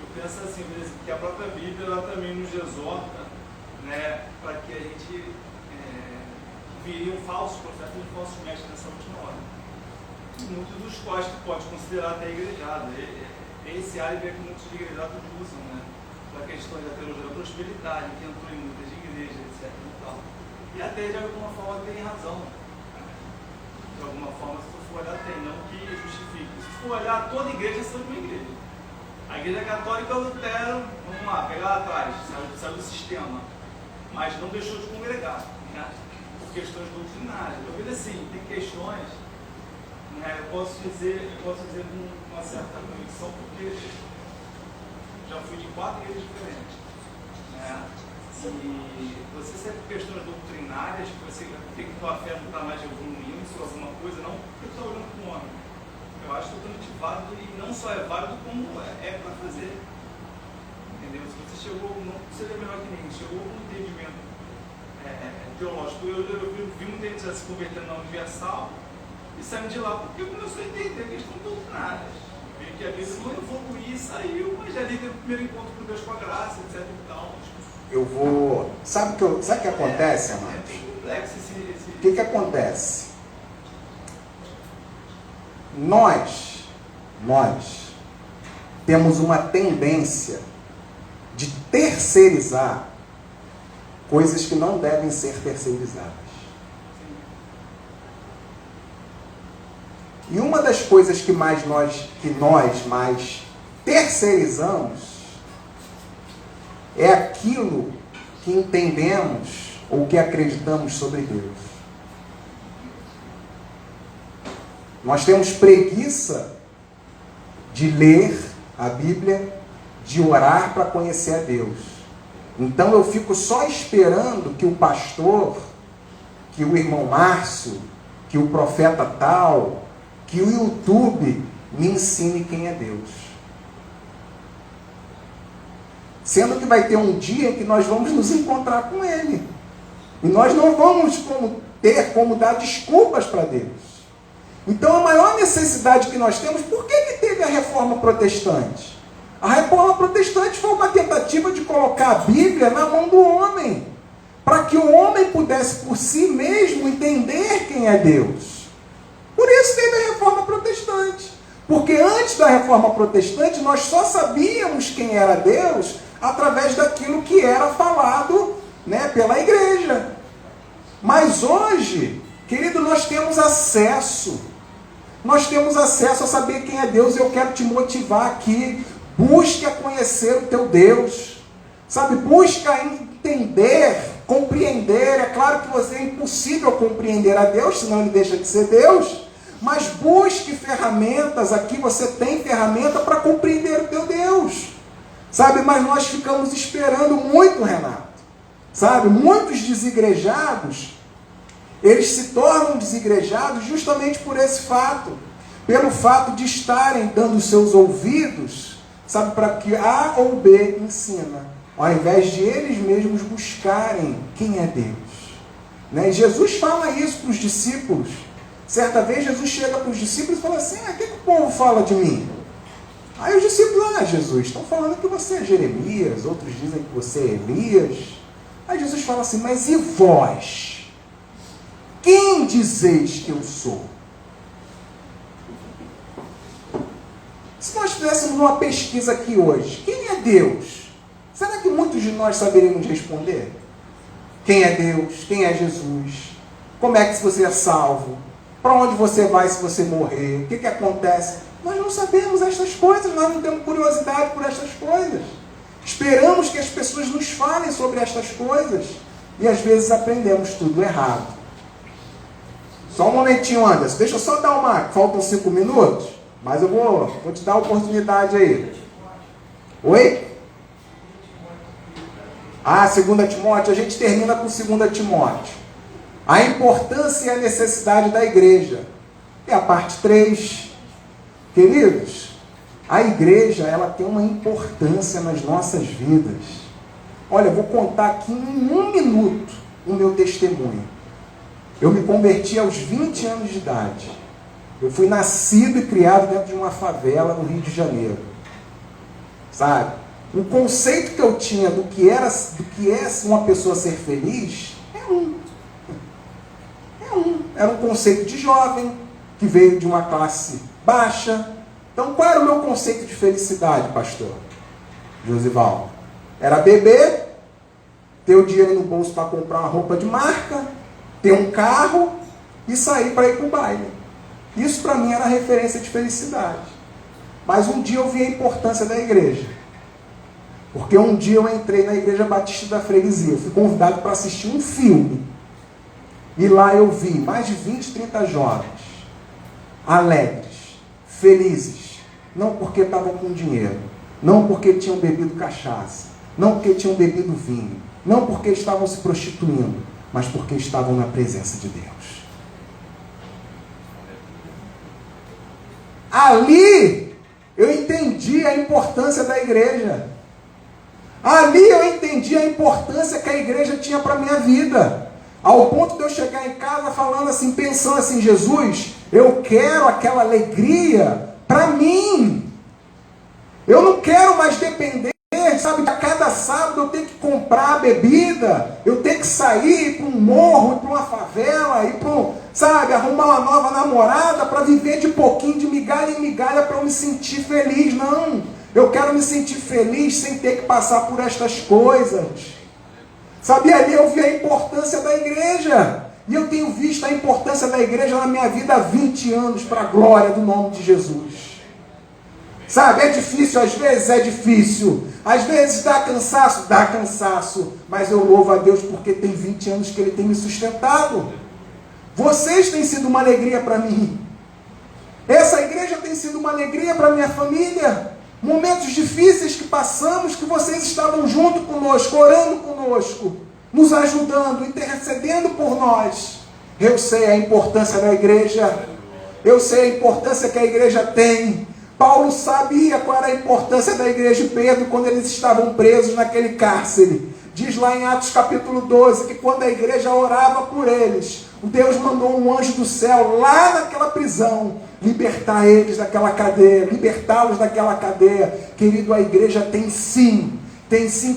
S2: Eu penso assim, que a própria Bíblia, ela também nos exorta, né, para que a gente viriam falsos profetas e falsos mestres nessa última hora. Muitos dos quais tu pode considerar até igrejado. Esse álibi é que muitos igrejados usam, né, para a questão da teologia da prosperidade, que entrou em muitas igrejas, etc. E tal. E até de alguma forma tem razão. De alguma forma, se tu for olhar, tem, não que justifique. Se tu for olhar, toda igreja saiu de uma igreja. A igreja católica, Lutero, vamos lá, pegar lá atrás, saiu do sistema, mas não deixou de congregar, né, por questões doutrinárias. Eu vejo assim, tem questões, né, eu posso dizer com uma certa convicção, porque já fui de 4 igrejas diferentes, né, e você sempre por questões doutrinárias, que você tem que tua fé não está mais evoluindo sobre alguma coisa, não porque tu está olhando para o homem. Eu acho totalmente válido, e não só é válido, como é para fazer. Entendeu? Se você chegou, não seria melhor que ninguém, chegou com um entendimento teológico. Eu vi muita gente já se convertendo na Universal e saindo de lá porque começou a entender a questão doutrinária. Veio que a Bíblia não evoluía e saiu, mas já ali teve o primeiro encontro com Deus com a graça, etc. e tal.
S5: Eu vou... Sabe o que acontece, Amado?
S2: É bem complexo esse...
S5: O que acontece? Nós temos uma tendência de terceirizar coisas que não devem ser terceirizadas. E uma das coisas que nós mais terceirizamos é aquilo que entendemos ou que acreditamos sobre Deus. Nós temos preguiça de ler a Bíblia, de orar para conhecer a Deus. Então eu fico só esperando que o pastor, que o irmão Márcio, que o profeta tal, que o YouTube me ensine quem é Deus. Sendo que vai ter um dia que nós vamos nos encontrar com Ele. E nós não vamos ter como dar desculpas para Deus. Então a maior necessidade que nós temos, por que teve a Reforma Protestante? A Reforma Protestante foi uma tentativa de colocar a Bíblia na mão do homem, para que o homem pudesse por si mesmo entender quem é Deus. Por isso teve a Reforma Protestante. Porque antes da Reforma Protestante, nós só sabíamos quem era Deus através daquilo que era falado, né, pela igreja. Mas hoje, querido, nós temos acesso. Nós temos acesso a saber quem é Deus. Eu quero te motivar aqui. Busque a conhecer o teu Deus. Sabe, busca entender, compreender. É claro que você é impossível compreender a Deus, senão ele deixa de ser Deus. Mas busque ferramentas. Aqui você tem ferramenta para compreender o teu Deus. Sabe, mas nós ficamos esperando muito, Renato. Sabe, muitos desigrejados, eles se tornam desigrejados justamente por esse fato. Pelo fato de estarem dando seus ouvidos, sabe, para que A ou B ensina, ao invés de eles mesmos buscarem quem é Deus. Né? E Jesus fala isso para os discípulos. Certa vez Jesus chega para os discípulos e fala assim: o que o povo fala de mim? Aí os discípulos: Jesus, estão falando que você é Jeremias, outros dizem que você é Elias. Aí Jesus fala assim: mas e vós? Quem dizeis que eu sou? Se nós fizéssemos uma pesquisa aqui hoje, quem é Deus? Será que muitos de nós saberíamos responder? Quem é Deus? Quem é Jesus? Como é que você é salvo? Para onde você vai se você morrer? O que acontece? Nós não sabemos estas coisas, nós não temos curiosidade por estas coisas. Esperamos que as pessoas nos falem sobre estas coisas e às vezes aprendemos tudo errado. Só um momentinho, Anderson. Deixa eu só dar uma... Faltam 5 minutos, mas eu vou te dar a oportunidade aí. Oi? 2 Timóteo. A gente termina com 2 Timóteo. A importância e a necessidade da igreja. É a parte 3. Queridos, A igreja, ela tem uma importância nas nossas vidas. Olha, eu vou contar aqui em 1 minuto o meu testemunho. Eu me converti aos 20 anos de idade. Eu fui nascido e criado dentro de uma favela no Rio de Janeiro. Sabe? O conceito que eu tinha do que é uma pessoa ser feliz é um. Era um conceito de jovem, que veio de uma classe baixa. Então, qual era o meu conceito de felicidade, pastor Josivaldo? Era beber, ter o dinheiro no bolso para comprar uma roupa de marca, ter um carro e sair para ir para o baile. Isso para mim era a referência de felicidade. Mas um dia eu vi a importância da igreja. Porque um dia eu entrei na Igreja Batista da Freguesia, eu fui convidado para assistir um filme. E lá eu vi mais de 20, 30 jovens, alegres, felizes, não porque estavam com dinheiro, não porque tinham bebido cachaça, não porque tinham bebido vinho, não porque estavam se prostituindo, mas porque estavam na presença de Deus. Ali eu entendi a importância da igreja. Ali eu entendi a importância que a igreja tinha para a minha vida. Ao ponto de eu chegar em casa falando assim, pensando assim, Jesus, eu quero aquela alegria para mim. Eu não quero mais depender, sabe, de a cada sábado eu tenho que comprar bebida, eu tenho que sair para um morro, ir para uma favela, ir para sabe, arrumar uma nova namorada para viver de pouquinho, de migalha em migalha para eu me sentir feliz. Não, eu quero me sentir feliz sem ter que passar por estas coisas. Sabe, ali eu vi a importância da igreja. E eu tenho visto a importância da igreja na minha vida há 20 anos, para a glória do nome de Jesus. Sabe, é difícil, às vezes é difícil. Às vezes dá cansaço. Mas eu louvo a Deus porque tem 20 anos que Ele tem me sustentado. Vocês têm sido uma alegria para mim. Essa igreja tem sido uma alegria para minha família. Momentos difíceis que passamos, que vocês estavam junto conosco, orando conosco, nos ajudando, intercedendo por nós. Eu sei a importância da igreja. Eu sei a importância que a igreja tem. Paulo sabia qual era a importância da igreja de Pedro quando eles estavam presos naquele cárcere. Diz lá em Atos capítulo 12 que quando a igreja orava por eles, Deus mandou um anjo do céu lá naquela prisão, libertar eles daquela cadeia, libertá-los daquela cadeia. Querido, a igreja tem sim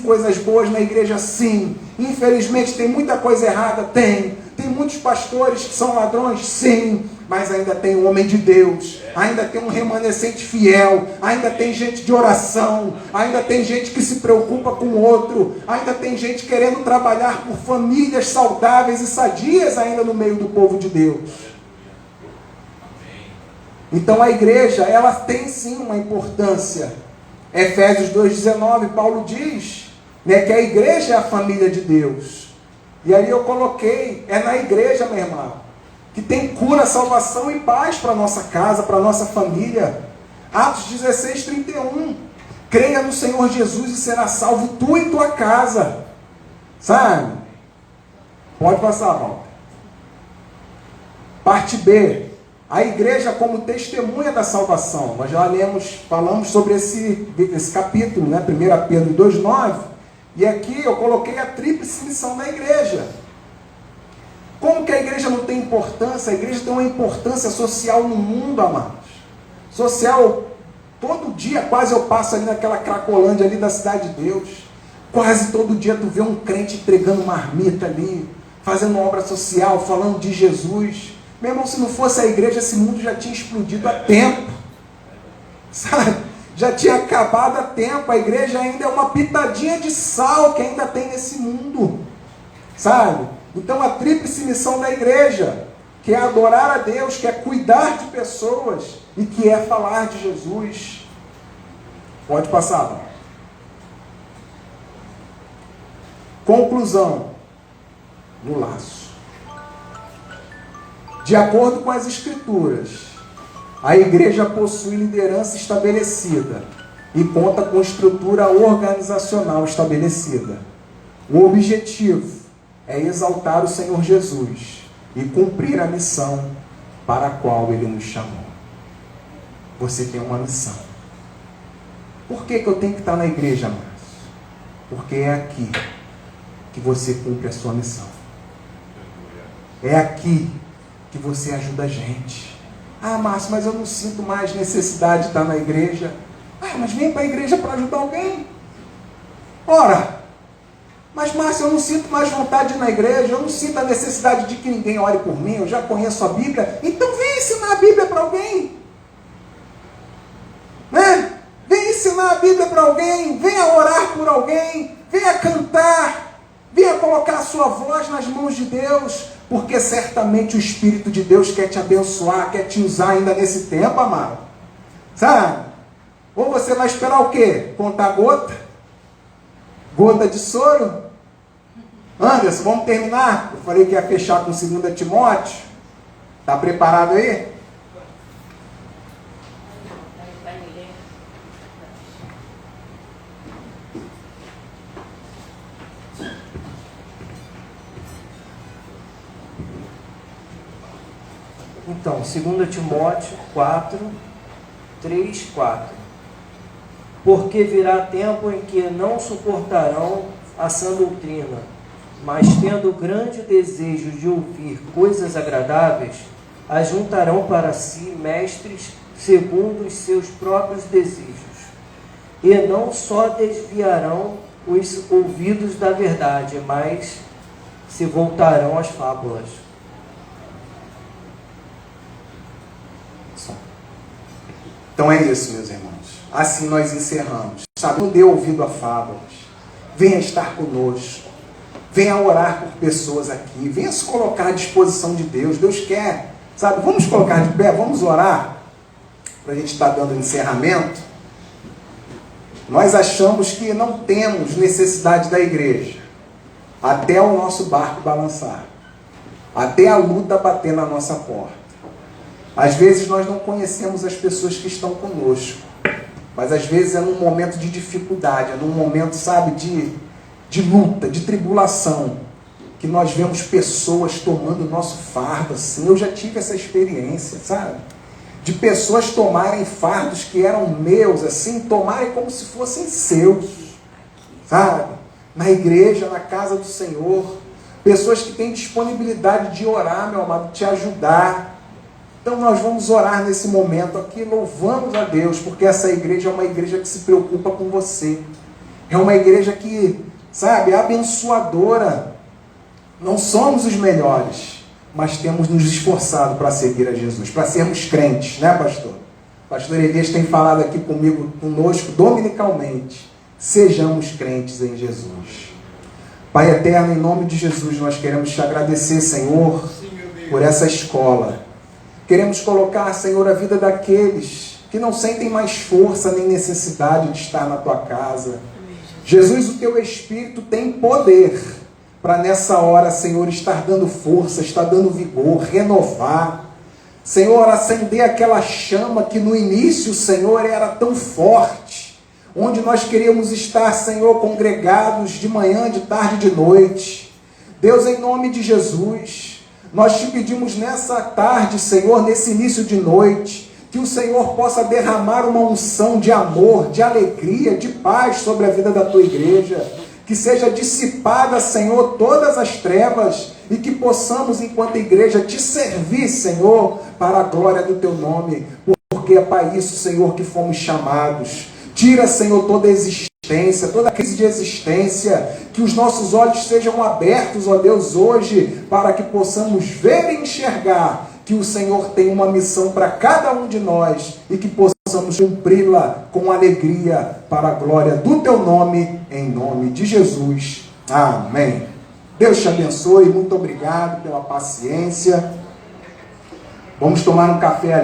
S5: coisas boas na igreja, sim. Infelizmente tem muita coisa errada, tem muitos pastores que são ladrões, sim, mas ainda tem um homem de Deus, ainda tem um remanescente fiel, ainda tem gente de oração, ainda tem gente que se preocupa com o outro, ainda tem gente querendo trabalhar por famílias saudáveis e sadias ainda no meio do povo de Deus. Então a igreja, ela tem sim uma importância. Efésios 2,19, Paulo diz, né, que a igreja é a família de Deus. E aí eu coloquei, é na igreja, meu irmão, que tem cura, salvação e paz para a nossa casa, para a nossa família. Atos 16:31, creia no Senhor Jesus e será salvo tu e tua casa. Sabe? Pode passar, Paulo. Parte B, a igreja como testemunha da salvação. Nós já falamos sobre esse capítulo, né? 1 Pedro 2,9. E aqui eu coloquei a tríplice missão da igreja. Como que a igreja não tem importância? A igreja tem uma importância social no mundo, amados. Social, todo dia quase eu passo ali naquela Cracolândia ali da Cidade de Deus. Quase todo dia tu vê um crente entregando marmita ali, fazendo obra social, falando de Jesus. Meu irmão, se não fosse a igreja, esse mundo já tinha explodido há tempo. Sabe? Já tinha acabado há tempo. A igreja ainda é uma pitadinha de sal que ainda tem nesse mundo. Sabe? Então a tríplice missão da igreja, que é adorar a Deus, que é cuidar de pessoas e que é falar de Jesus. Pode passar, Paulo. Conclusão do laço. De acordo com as Escrituras, a igreja possui liderança estabelecida e conta com estrutura organizacional estabelecida. O objetivo é exaltar o Senhor Jesus e cumprir a missão para a qual Ele nos chamou. Você tem uma missão. Por que eu tenho que estar na igreja, Márcio? Porque é aqui que você cumpre a sua missão. É aqui que você ajuda a gente. Ah, Márcio, mas eu não sinto mais necessidade de estar na igreja. Ah, mas vem para a igreja para ajudar alguém. Ora, mas Márcio, eu não sinto mais vontade de ir na igreja, eu não sinto a necessidade de que ninguém ore por mim, eu já conheço a Bíblia. Então vem ensinar a Bíblia para alguém. Né? Vem ensinar a Bíblia para alguém, venha orar por alguém, venha cantar, venha colocar a sua voz nas mãos de Deus, porque certamente o Espírito de Deus quer te abençoar, quer te usar ainda nesse tempo, amado. Sabe? Ou você vai esperar o quê? Contar gota? Gota de soro? Anderson, vamos terminar? Eu falei que ia fechar com 2 Timóteo. Está preparado aí?
S6: Então, 2 Timóteo 4, 3, 4. Porque virá tempo em que não suportarão a sã doutrina, mas tendo grande desejo de ouvir coisas agradáveis, ajuntarão para si mestres segundo os seus próprios desejos, e não só desviarão os ouvidos da verdade, mas se voltarão às fábulas.
S5: Então é isso, meus irmãos. Assim nós encerramos. Sabe, não dê ouvido a fábulas. Venha estar conosco. Venha orar por pessoas aqui. Venha se colocar à disposição de Deus. Deus quer. Sabe, vamos colocar de pé, vamos orar. Para a gente estar dando encerramento. Nós achamos que não temos necessidade da igreja. Até o nosso barco balançar. Até a luta bater na nossa porta. Às vezes nós não conhecemos as pessoas que estão conosco, mas às vezes é num momento de dificuldade, é num momento, sabe, de luta, de tribulação, que nós vemos pessoas tomando o nosso fardo, assim. Eu já tive essa experiência, sabe, de pessoas tomarem fardos que eram meus, assim, tomarem como se fossem seus, sabe, na igreja, na casa do Senhor, pessoas que têm disponibilidade de orar, meu amado, te ajudar. Então nós vamos orar nesse momento aqui, louvamos a Deus, porque essa igreja é uma igreja que se preocupa com você. É uma igreja que, sabe, é abençoadora. Não somos os melhores, mas temos nos esforçado para seguir a Jesus, para sermos crentes, né, pastor? Pastor Elias tem falado aqui conosco, dominicalmente. Sejamos crentes em Jesus. Pai eterno, em nome de Jesus, nós queremos te agradecer, Senhor, por essa escola. Queremos colocar, Senhor, a vida daqueles que não sentem mais força nem necessidade de estar na tua casa. Jesus, o teu Espírito tem poder para nessa hora, Senhor, estar dando força, estar dando vigor, renovar. Senhor, acender aquela chama que no início, Senhor, era tão forte, onde nós queríamos estar, Senhor, congregados de manhã, de tarde, de noite. Deus, em nome de Jesus, nós te pedimos nessa tarde, Senhor, nesse início de noite, que o Senhor possa derramar uma unção de amor, de alegria, de paz sobre a vida da tua igreja, que seja dissipada, Senhor, todas as trevas, e que possamos, enquanto igreja, te servir, Senhor, para a glória do teu nome, porque é para isso, Senhor, que fomos chamados. Tira, Senhor, toda existência, toda crise de existência, que os nossos olhos sejam abertos, ó Deus, hoje, para que possamos ver e enxergar que o Senhor tem uma missão para cada um de nós e que possamos cumpri-la com alegria para a glória do teu nome, em nome de Jesus. Amém. Deus te abençoe, muito obrigado pela paciência. Vamos tomar um café ali.